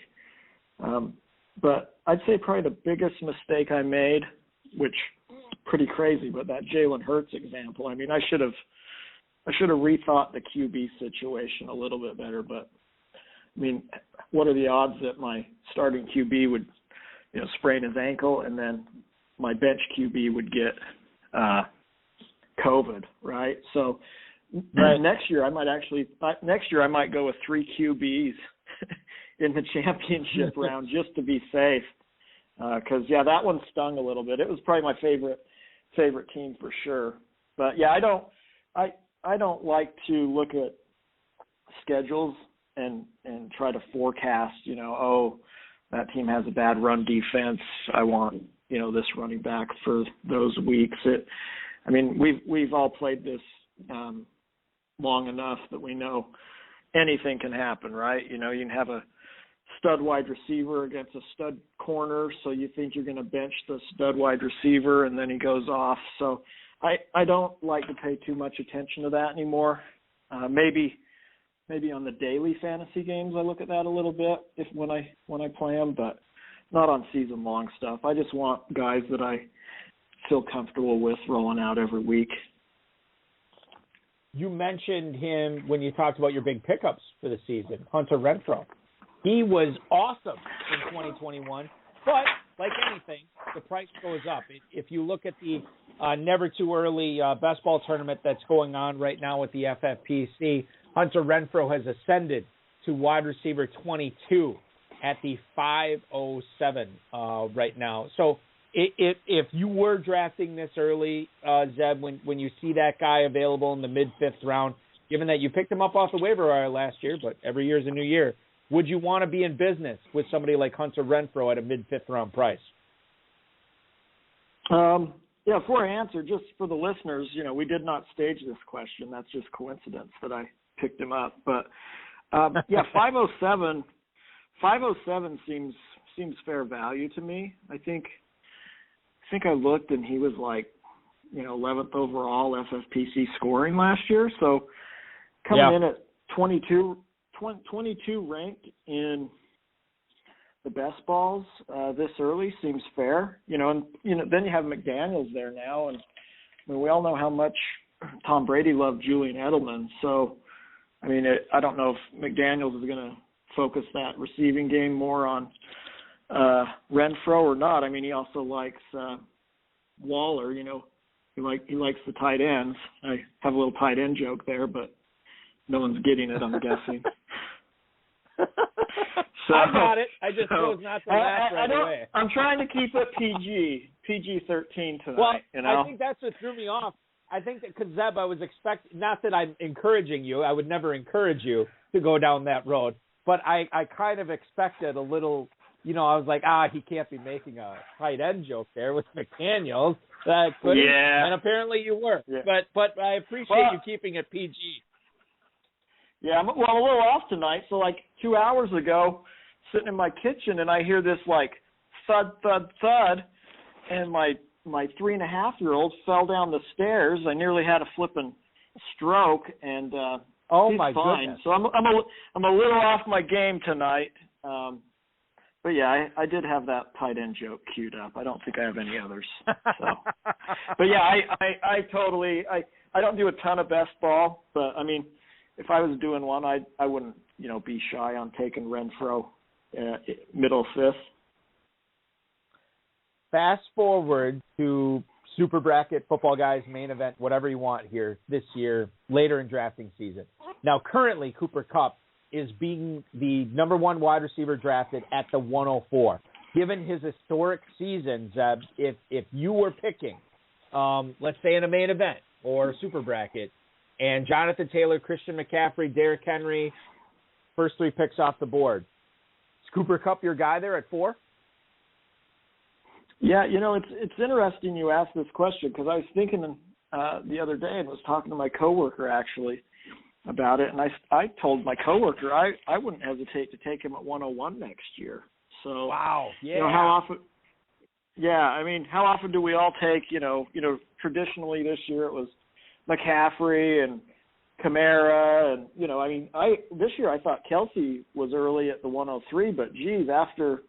But I'd say probably the biggest mistake I made, which pretty crazy, but that Jalen Hurts example, I mean, I should have rethought the QB situation a little bit better, but I mean, what are the odds that my starting QB would, sprain his ankle and then my bench QB would get COVID, right? So next year I might go with 3 QBs in the championship round just to be safe. Because that one stung a little bit. It was probably my favorite team for sure. But yeah, I don't like to look at schedules and try to forecast. That team has a bad run defense. I want this running back for those weeks. We've all played this long enough that we know anything can happen, right? You can have a stud wide receiver against a stud corner, so you think you're going to bench the stud wide receiver, and then he goes off. So I don't like to pay too much attention to that anymore. Maybe on the daily fantasy games I look at that a little bit when I play them, but not on season long stuff. I just want guys that I feel comfortable with rolling out every week. You mentioned him when you talked about your big pickups for the season, Hunter Renfro. He was awesome in 2021, but like anything, the price goes up. If you look at the never too early best ball tournament that's going on right now with the Ffpc, Hunter Renfro has ascended to wide receiver 22 at the 507 right now. So if you were drafting this early, Zebb, when you see that guy available in the mid-5th round, given that you picked him up off the waiver wire last year, but every year is a new year, would you want to be in business with somebody like Hunter Renfro at a mid-5th round price? Before I answer, just for the listeners, we did not stage this question. That's just coincidence that I picked him up. But 507 seems fair value to me. I think I looked and he was like, 11th overall FFPC scoring last year. So coming in at 22 ranked in the best balls this early seems fair. Then you have McDaniels there now, and we all know how much Tom Brady loved Julian Edelman. So, I don't know if McDaniels is going to focus that receiving game more on Renfro or not. He also likes Waller. He likes the tight ends. I have a little tight end joke there, but no one's getting it, I'm guessing. So, I got it. I just chose not to laugh right away. I'm trying to keep it PG-13 tonight. Well, I think that's what threw me off. I think that because Zebb, I was expecting, not that I'm encouraging you, I would never encourage you to go down that road, but I kind of expected a little, I was like, he can't be making a tight end joke there with McDaniels. Yeah. And apparently you were. Yeah. But I appreciate you keeping it PG. Yeah, I'm a little off tonight. So like 2 hours ago, sitting in my kitchen, and I hear this like thud, thud, thud, and my 3.5-year-old fell down the stairs. I nearly had a flipping stroke, and he's my fine. goodness. So I'm a little off my game tonight. But yeah, I did have that tight end joke queued up. I don't think I have any others. So, but yeah, I totally I don't do a ton of best ball, but I mean, if I was doing one, I wouldn't be shy on taking Renfro middle fifth. Fast forward to Super Bracket, Football Guys, main event, whatever you want here this year, later in drafting season. Now, currently, Cooper Kupp is being the number one wide receiver drafted at the 104. Given his historic season, Zebb, if you were picking, let's say in a main event or Super Bracket, and Jonathan Taylor, Christian McCaffrey, Derrick Henry, first 3 picks off the board, is Cooper Kupp your guy there at 4? Yeah, it's interesting you asked this question because I was thinking the other day and was talking to my coworker actually about it, and I told my coworker I wouldn't hesitate to take him at 101 next year. So wow, yeah. How often? Yeah, I mean, how often do we all take? Traditionally this year it was McCaffrey and Kamara, and this year I thought Kelsey was early at the 103, but geez, after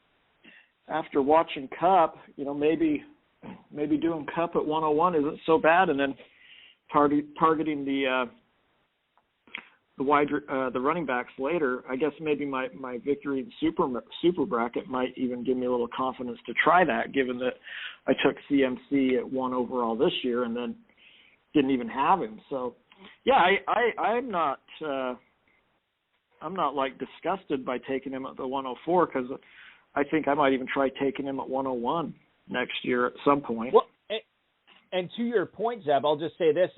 watching Kupp, maybe doing Kupp at 101 isn't so bad, and then targeting the running backs later. I guess maybe my victory in super bracket might even give me a little confidence to try that, given that I took CMC at 1 overall this year and then didn't even have him. So yeah, I'm not like disgusted by taking him at the 104 because I think I might even try taking him at 101 next year at some point. Well, and to your point, Zebb, I'll just say this.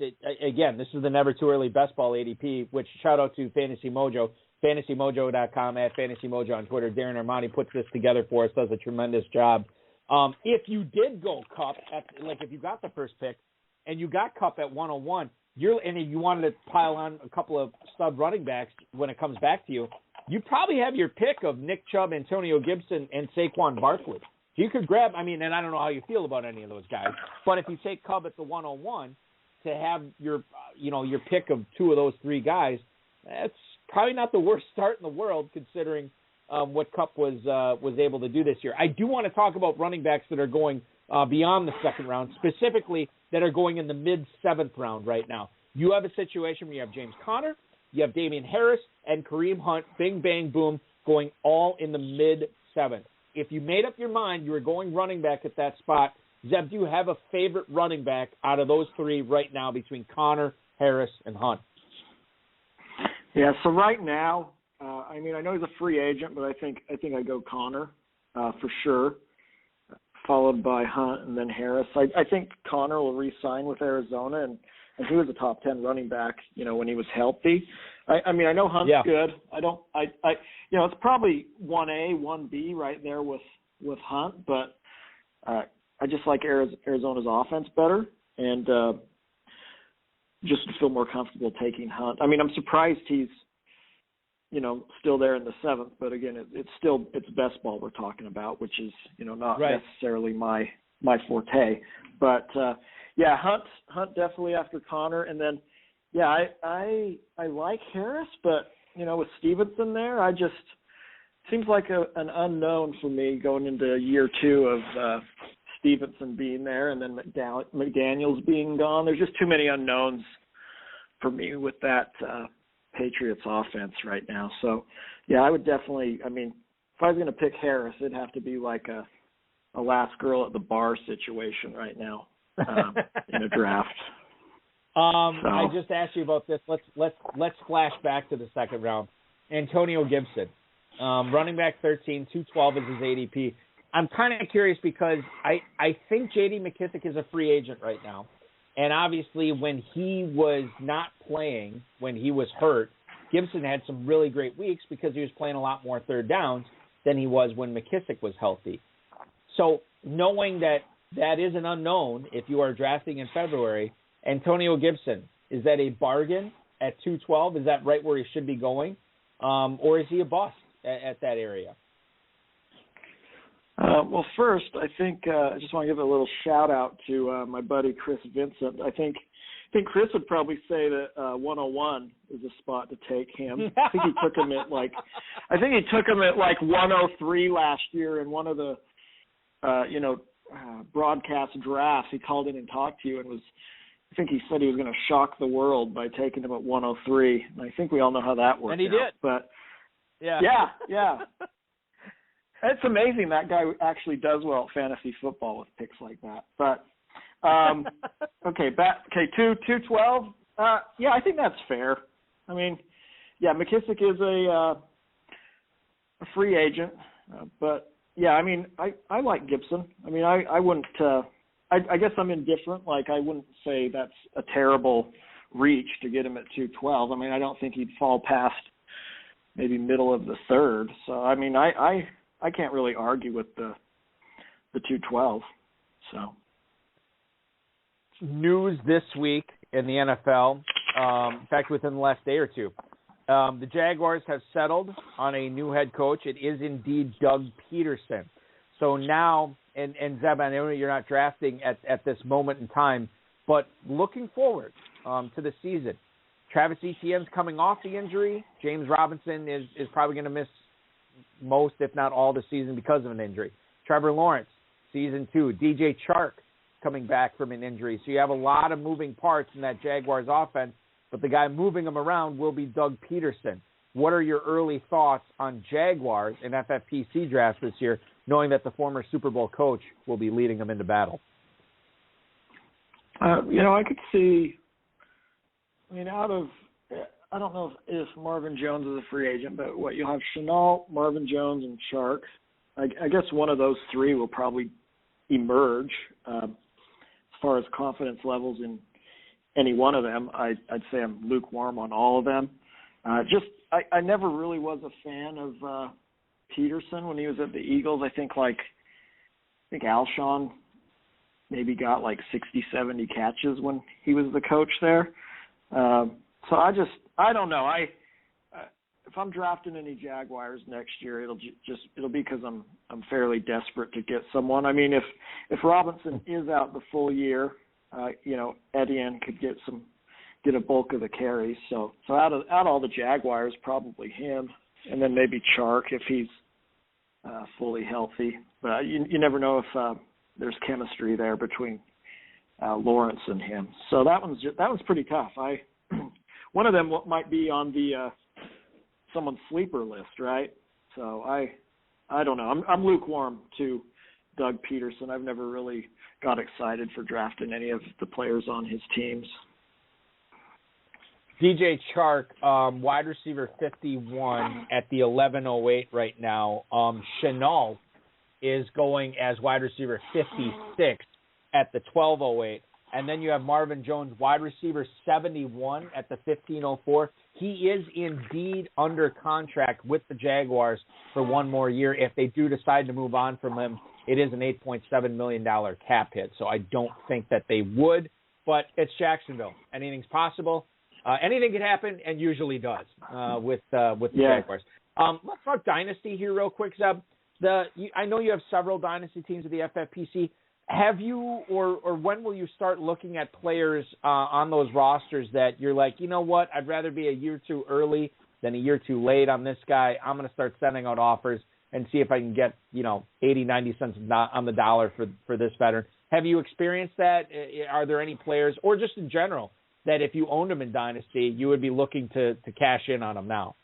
Again, this is the Never Too Early Best Ball ADP, which shout out to Fantasy Mojo, fantasymojo.com, at Fantasy Mojo on Twitter. Darren Armani puts this together for us, does a tremendous job. If you did go Kupp, if you got the first pick and you got Kupp at 101, and you wanted to pile on a couple of stud running backs when it comes back to you, you probably have your pick of Nick Chubb, Antonio Gibson, and Saquon Barkley. So you could grab, and I don't know how you feel about any of those guys, but if you take Kupp at the 101 to have your pick of 2 of those 3 guys, that's probably not the worst start in the world considering what Kupp was able to do this year. I do want to talk about running backs that are going beyond the second round, specifically that are going in the mid-7th round right now. You have a situation where you have James Conner, you have Damian Harris, and Kareem Hunt, bing, bang, boom, going all in the mid-7th. If you made up your mind you were going running back at that spot, Zebb, do you have a favorite running back out of those 3 right now between Conner, Harris, and Hunt? Yeah, so right now, I know he's a free agent, but I think I go Conner for sure, followed by Hunt and then Harris. I think Conner will re-sign with Arizona, and he was a top 10 running back, when he was healthy. I know Hunt's good. It's probably 1A, 1B right there with Hunt, but I just like Arizona's offense better, and just feel more comfortable taking Hunt. I'm surprised he's, still there in the 7th, but again, it's best ball we're talking about, which is, not necessarily my forte, but Hunt definitely after Conner, and then I like Harris, but with Stevenson there, seems like an unknown for me going into year 2 of Stevenson being there, and then McDaniels being gone. There's just too many unknowns for me with that Patriots offense right now. So I would definitely. If I was going to pick Harris, it'd have to be like a last girl at the bar situation right now. In a draft. I just asked you about this. Let's flash back to the second round. Antonio Gibson, running back 13, 212 is his ADP. I'm kind of curious because I think J.D. McKissic is a free agent right now, And obviously when he was not playing, when he was hurt, Gibson had some really great weeks because he was playing a lot more third downs than he was when McKissic was healthy. So knowing that that is an unknown if you are drafting in February, Antonio Gibson, is that a bargain at 212? Is that right where he should be going? Or is he a bust at that area? Well, first, I think I just want to give a little shout-out to my buddy Chris Vincent. I think Chris would probably say that 101 is a spot to take him. I think he took him at like 103 last year in one of the broadcast drafts. He called in and talked to you and I think he said he was going to shock the world by taking him at 103. And I think we all know how that worked. And he out. did. But yeah. It's amazing that guy actually does well at fantasy football with picks like that. But okay, 212. Yeah, I think that's fair. I mean, yeah, McKissic is a free agent, but yeah, I mean, I like Gibson. I mean, I wouldn't. I guess I'm indifferent. Like, I wouldn't say that's a terrible reach to get him at 212. I mean, I don't think he'd fall past maybe middle of the third. So, I mean, I can't really argue with the 212. So, news this week in the NFL. In fact, within the last day or two, the Jaguars have settled on a new head coach. It is indeed Doug Peterson. So now, and Zebb, I know you're not drafting at this moment in time, but looking forward to the season, Travis Etienne's coming off the injury. James Robinson is probably going to miss most, if not all, the season because of an injury. Trevor Lawrence, season 2. DJ Chark coming back from an injury. So you have a lot of moving parts in that Jaguars offense, but the guy moving them around will be Doug Peterson. What are your early thoughts on Jaguars and FFPC drafts this year, knowing that the former Super Bowl coach will be leading them into battle? I could see, I don't know if Marvin Jones is a free agent, but you'll have Shenault, Marvin Jones, and Chark. I guess one of those three will probably emerge. As far as confidence levels in any one of them, I'd say I'm lukewarm on all of them. I never really was a fan of Peterson when he was at the Eagles. I think Alshon maybe got like 60, 70 catches when he was the coach there. So I don't know. If I'm drafting any Jaguars next year, it'll be because I'm fairly desperate to get someone. I mean, if Robinson is out the full year, Etienne could get a bulk of the carries. So out of all the Jaguars, probably him, and then maybe Chark if he's fully healthy. But you never know if there's chemistry there between Lawrence and him. So that one's pretty tough. One of them might be on the someone's sleeper list, right? So I don't know. I'm lukewarm to Doug Peterson. I've never really got excited for drafting any of the players on his teams. DJ Chark, wide receiver 51 at the 1108 right now. Shenault is going as wide receiver 56 at the 1208. And then you have Marvin Jones, wide receiver 71 at the 1504. He is indeed under contract with the Jaguars for one more year. If they do decide to move on from him, it is an $8.7 million cap hit. So I don't think that they would, but it's Jacksonville. Anything's possible. Anything can happen, and usually does with the Jaguars. Let's talk dynasty here real quick, Zebb. I know you have several dynasty teams at the FFPC. Have you, or when will you start looking at players on those rosters that you're like, you know what, I'd rather be a year too early than a year too late on this guy. I'm going to start sending out offers and see if I can get, 80, 90 cents on the dollar for this veteran. Have you experienced that? Are there any players, or just in general, that if you owned them in dynasty, you would be looking to cash in on them now?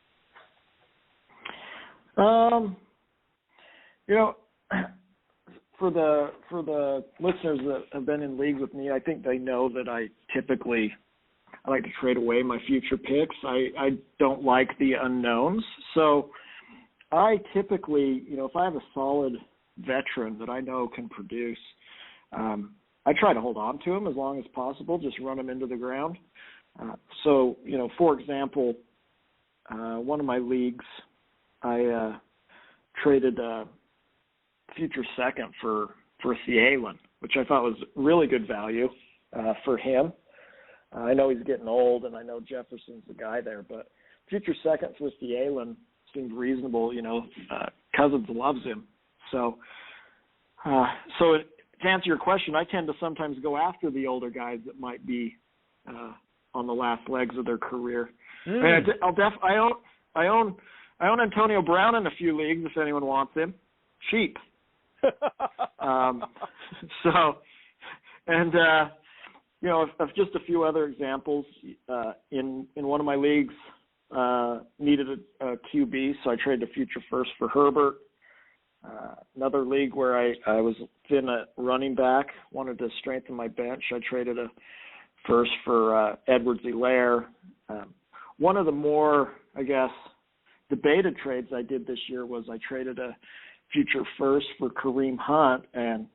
For the listeners that have been in leagues with me, I think they know that I like to trade away my future picks. I don't like the unknowns. So I typically, if I have a solid veteran that I know can produce, I try to hold on to him as long as possible, just run him into the ground. So, for example, one of my leagues, I traded a future second for Thielen, which I thought was really good value for him. I know he's getting old, and I know Jefferson's the guy there, but future seconds with Thielen seemed reasonable. Cousins loves him. So to answer your question, I tend to sometimes go after the older guys that might be on the last legs of their career. I own Antonio Brown in a few leagues if anyone wants him. Cheap. Of just a few other examples, in one of my leagues, needed a QB, so I traded a future first for Herbert. Another league where I was thin at running back, wanted to strengthen my bench, I traded a first for Edwards-Helaire. One of the more, I guess, debated trades I did this year was I traded a future first for Kareem Hunt, and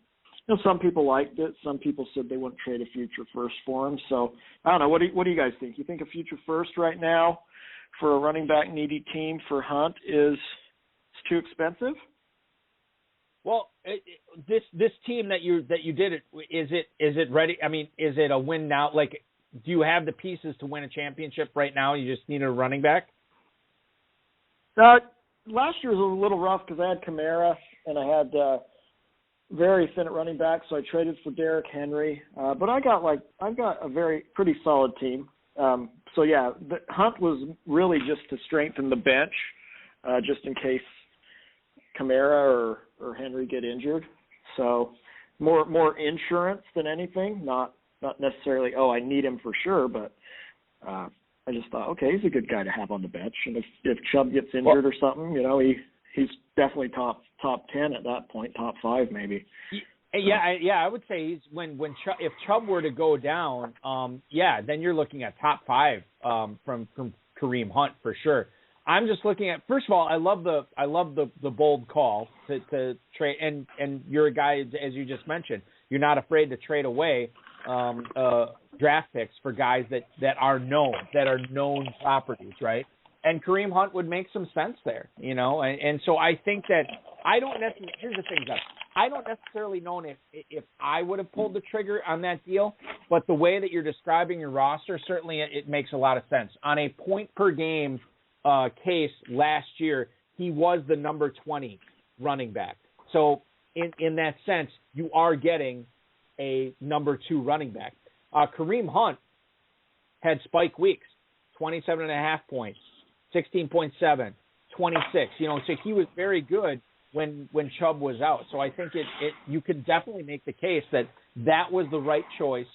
some people liked it. Some people said they wouldn't trade a future first for him. So I don't know. What do you guys think? You think a future first right now for a running back needy team for Hunt is too expensive? Well, this team that you did it, is it ready? I mean, is it a win now? Like, do you have the pieces to win a championship right now? You just need a running back. Last year was a little rough because I had Kamara and I had very thin at running back, so I traded for Derrick Henry. But I've got a pretty solid team. The Hunt was really just to strengthen the bench, just in case Kamara or Henry get injured. So more insurance than anything, not necessarily, I need him for sure, but I just thought, okay, he's a good guy to have on the bench. And if Chubb gets injured or something, he's definitely top 10 at that point, top 5 maybe. Yeah, I would say he's if Chubb were to go down, then you're looking at top 5 from Kareem Hunt for sure. I'm just looking at, first of all, I love the bold call to trade, and you're a guy, as you just mentioned, you're not afraid to trade away draft picks for guys that are known properties, right? And Kareem Hunt would make some sense there, and so I think that here's the thing, Zebb. I don't necessarily know if I would have pulled the trigger on that deal, but the way that you're describing your roster, certainly it makes a lot of sense. On a point per game case last year, he was the number 20 running back. So in that sense, you are getting a number 2 running back. Kareem Hunt had spike weeks, 27.5 points, 16.7, 26. So he was very good when Chubb was out. So I think you could definitely make the case that was the right choice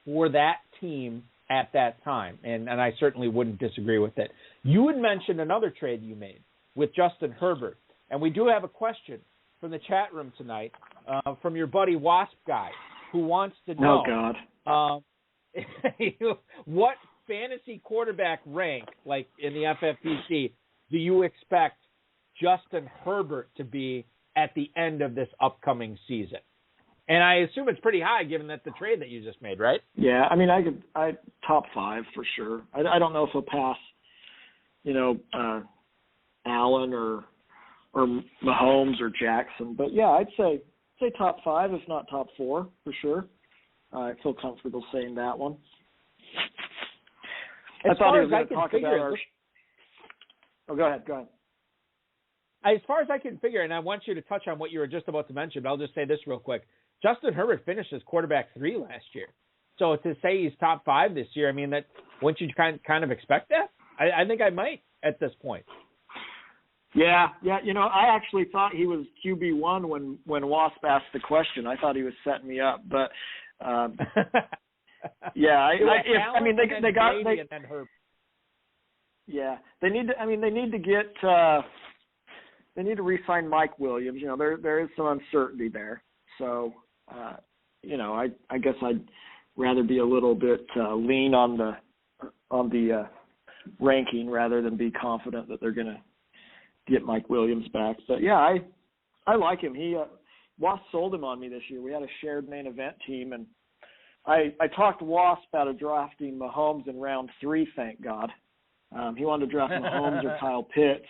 for that team at that time, and I certainly wouldn't disagree with it. You had mentioned another trade you made with Justin Herbert, and we do have a question from the chat room tonight from your buddy Wasp Guy, who wants to know what fantasy quarterback rank, like in the Ffpc, do you expect Justin Herbert to be at the end of this upcoming season? And I assume it's pretty high given that the trade that you just made, right? Yeah, I mean, I top 5 for sure. I don't know if he'll pass, Allen or Mahomes or Jackson, but yeah, I'd say top 5, if not top 4 for sure. I feel comfortable saying that one. As far as I can figure, go ahead. As far as I can figure, and I want you to touch on what you were just about to mention, but I'll just say this real quick. Justin Herbert finished as quarterback 3 last year. So to say he's top 5 this year, I mean, that wouldn't you kind of expect that? I think I might at this point. Yeah. I actually thought he was QB1 when Wasp asked the question. I thought he was setting me up, but yeah, they need to re-sign Mike Williams. There is some uncertainty there. So, I guess I'd rather be a little bit lean on the ranking rather than be confident that they're going to get Mike Williams back. But yeah, I like him. He Wasp sold him on me this year. We had a shared main event team, and I talked to Wasp out of drafting Mahomes in round 3, thank God. He wanted to draft Mahomes or Kyle Pitts.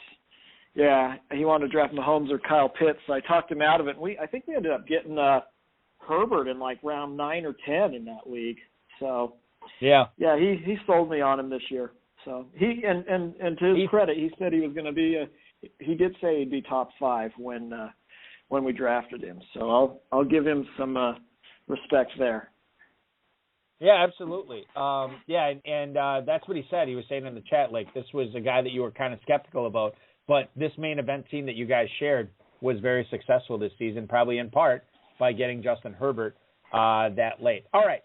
Yeah, he wanted to draft Mahomes or Kyle Pitts. So I talked him out of it. I think we ended up getting Herbert in like round 9 or 10 in that league. So yeah, he sold me on him this year. So he and to his credit, he said he was going to be he did say he'd be top 5 when we drafted him. So I'll give him some respect there. Yeah, absolutely. And that's what he said. He was saying in the chat, like, this was a guy that you were kind of skeptical about, but this main event team that you guys shared was very successful this season, probably in part by getting Justin Herbert that late. All right.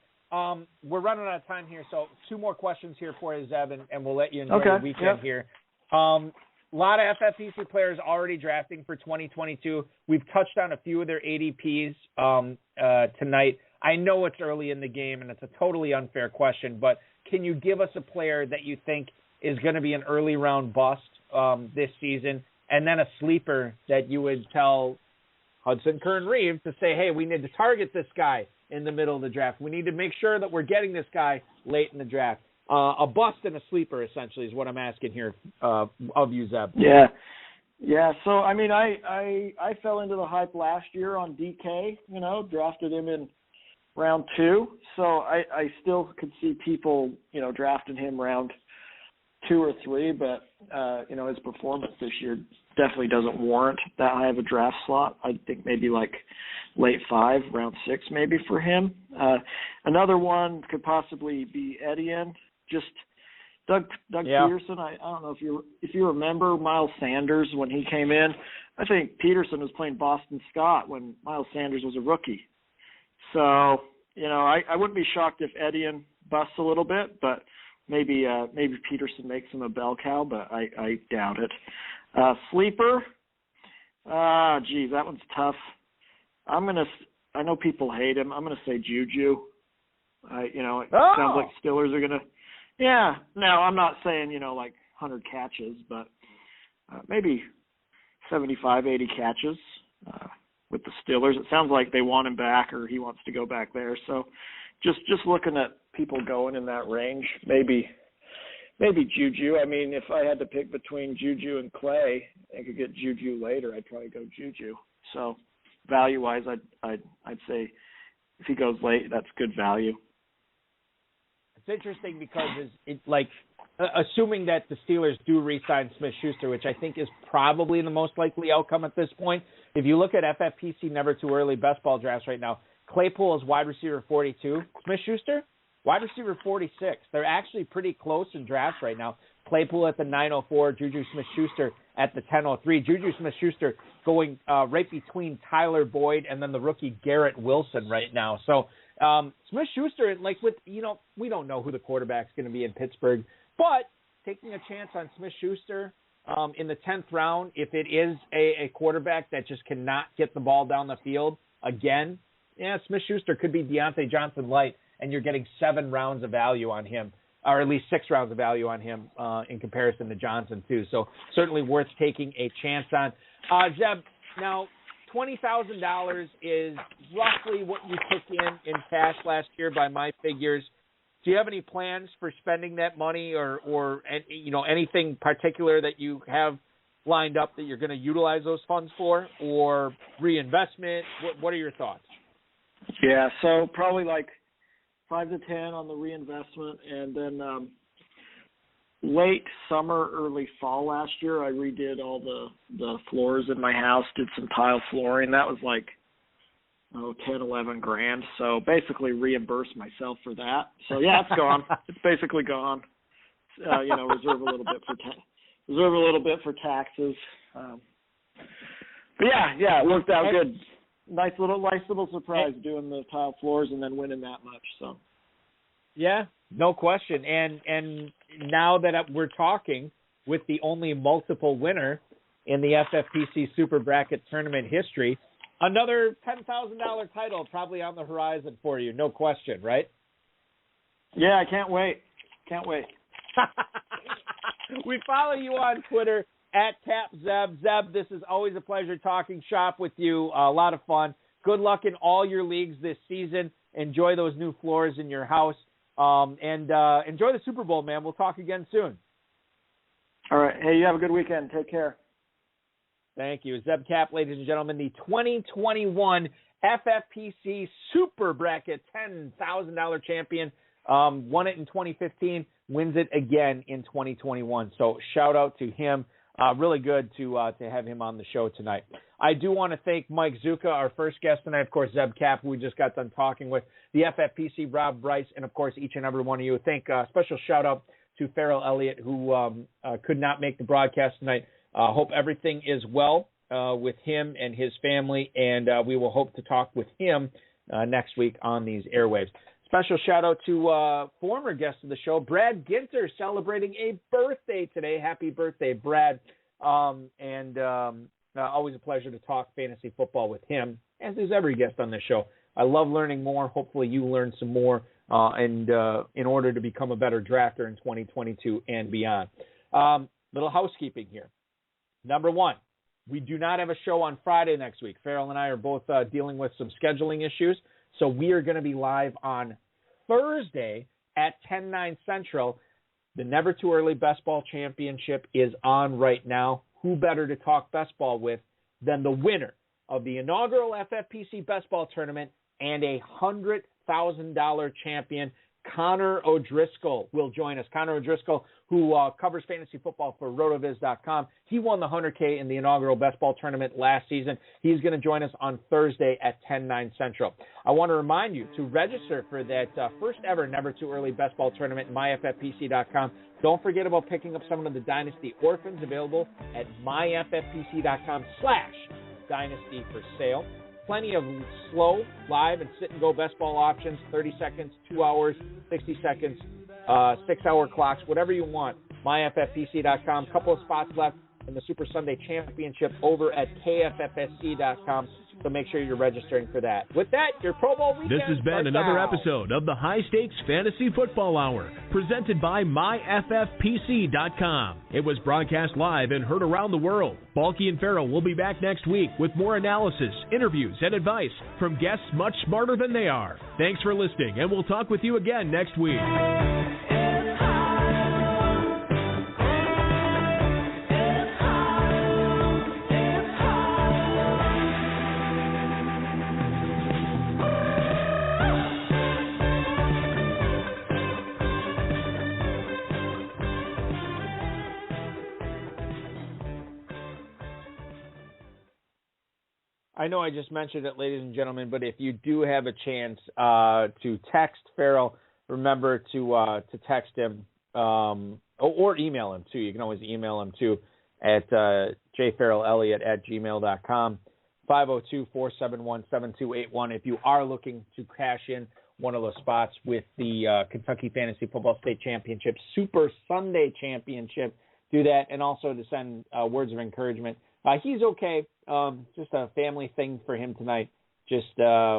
We're running out of time here, so 2 more questions here for you, Zebb, and we'll let you enjoy the weekend here. A lot of FFPC players already drafting for 2022. We've touched on a few of their ADPs tonight. I know it's early in the game, and it's a totally unfair question, but can you give us a player that you think is going to be an early round bust this season, and then a sleeper that you would tell Hudson Kern-Reeves to say, hey, we need to target this guy in the middle of the draft. We need to make sure that we're getting this guy late in the draft. A bust and a sleeper, essentially, is what I'm asking here of you, Zebb. Yeah. So, I mean, I fell into the hype last year on DK, drafted him in round 2. So I still could see people, drafting him round 2 or 3, but, his performance this year definitely doesn't warrant that high of a draft slot. I think maybe like late 5, round 6 maybe for him. Another one could possibly be Etienne. Just Doug Peterson. I don't know if you remember Miles Sanders when he came in. I think Peterson was playing Boston Scott when Miles Sanders was a rookie. So, I wouldn't be shocked if Etienne busts a little bit, but maybe Peterson makes him a bell cow, but I doubt it. Sleeper, that one's tough. I know people hate him. I'm gonna say Juju. It sounds like Steelers are gonna. Yeah. Now I'm not saying like 100 catches, but maybe 75, 80 catches with the Steelers. It sounds like they want him back, or he wants to go back there. So, just looking at people going in that range, maybe Juju. I mean, if I had to pick between Juju and Clay, I could get Juju later. I'd probably go Juju. So, value-wise, I'd say if he goes late, that's good value. It's interesting because assuming that the Steelers do re-sign Smith-Schuster, which I think is probably the most likely outcome at this point. If you look at FFPC Never Too Early best ball drafts right now, Claypool is wide receiver 42. Smith-Schuster, wide receiver 46. They're actually pretty close in drafts right now. Claypool at the 904, Juju Smith-Schuster at the 1003. Juju Smith-Schuster going right between Tyler Boyd and then the rookie Garrett Wilson right now. So Smith-Schuster, we don't know who the quarterback's going to be in Pittsburgh, but taking a chance on Smith-Schuster in the 10th round, if it is a quarterback that just cannot get the ball down the field again, Smith-Schuster could be Deontay Johnson light, and you're getting 7 rounds of value on him, or at least 6 rounds of value on him in comparison to Johnson, too. So certainly worth taking a chance on. Zebb, now $20,000 is roughly what you took in cash last year by my figures. Do you have any plans for spending that money or anything particular that you have lined up that you're going to utilize those funds for, or reinvestment? What are your thoughts? Yeah, so probably like 5 to 10 on the reinvestment, and then late summer, early fall last year, I redid all the floors in my house, did some tile flooring. That was like 10, 11 grand. So basically reimbursed myself for that. So yeah, it's gone. It's basically gone. Reserve a little bit for taxes. But yeah, it worked out good. Nice little surprise doing the tile floors and then winning that much. So. Yeah, no question. And now that we're talking with the only multiple winner in the FFPC Super Bracket Tournament history, another $10,000 title probably on the horizon for you, no question, right? Yeah, I can't wait. We follow you on Twitter @CapZebb. Zebb, this is always a pleasure talking shop with you. A lot of fun. good luck in all your leagues this season. Enjoy those new floors in your house. And enjoy the Super Bowl, man. We'll talk again soon. All right. Hey, you have a good weekend. Take care. Thank you. Zebb Kapp, ladies and gentlemen, the 2021 FFPC Super Bracket $10,000 champion. Won it in 2015, wins it again in 2021. So shout out to him. Really good to have him on the show tonight. I do want to thank Mike Zucca, our first guest tonight. Of course, Zebb Kapp, who we just got done talking with, the FFPC, Rob Bryce, and, of course, each and every one of you. Special shout-out to Farrell Elliott, who could not make the broadcast tonight. Hope everything is well with him and his family, and we will hope to talk with him next week on these airwaves. Special shout-out to former guest of the show, Brad Ginter, celebrating a birthday today. Happy birthday, Brad. Always a pleasure to talk fantasy football with him, as is every guest on this show. I love learning more. Hopefully you learn some more in order to become a better drafter in 2022 and beyond. Little housekeeping here. Number one, we do not have a show on Friday next week. Farrell and I are both dealing with some scheduling issues, so we are going to be live on Thursday at 10/9 Central. The Never Too Early Best Ball Championship is on right now. Who better to talk best ball with than the winner of the inaugural FFPC Best Ball Tournament and a $100,000 champion, Connor O'Driscoll, will join us. Connor O'Driscoll, who covers fantasy football for rotoviz.com. He won the $100K in the inaugural Best Ball Tournament last season. He's going to join us on Thursday at 10/9 Central. I want to remind you to register for that first ever Never Too Early Best Ball Tournament at myffpc.com. Don't forget about picking up some of the Dynasty Orphans available at myffpc.com/Dynasty for sale. Plenty of slow, live, and sit-and-go best ball options, 30 seconds, 2 hours, 60 seconds, 6-hour clocks, whatever you want. myffpc.com. Couple of spots left in the Super Sunday Championship over at kffsc.com. So make sure you're registering for that. With that, your Pro Bowl weekend. This has been another episode of the High Stakes Fantasy Football Hour, presented by myffpc.com. It was broadcast live and heard around the world. Balky and Farrell will be back next week with more analysis, interviews, and advice from guests much smarter than they are. Thanks for listening, and we'll talk with you again next week. I know I just mentioned it, ladies and gentlemen, but if you do have a chance to text Farrell, remember to text him or email him, too. You can always email him, too, at jfarrellelliott@gmail.com, 502-471-7281. If you are looking to cash in one of those spots with the Kentucky Fantasy Football State Championship, Super Sunday Championship, do that, and also to send words of encouragement. He's okay. Just a family thing for him tonight. Just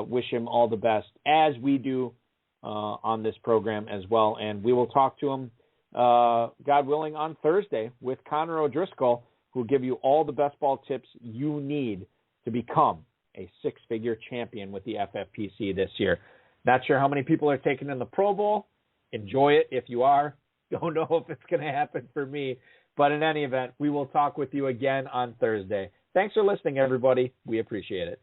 wish him all the best, as we do on this program as well. And we will talk to him, God willing, on Thursday with Connor O'Driscoll, who will give you all the best ball tips you need to become a six-figure champion with the FFPC this year. Not sure how many people are taking in the Pro Bowl. Enjoy it if you are. Don't know if it's going to happen for me. But in any event, we will talk with you again on Thursday. Thanks for listening, everybody. We appreciate it.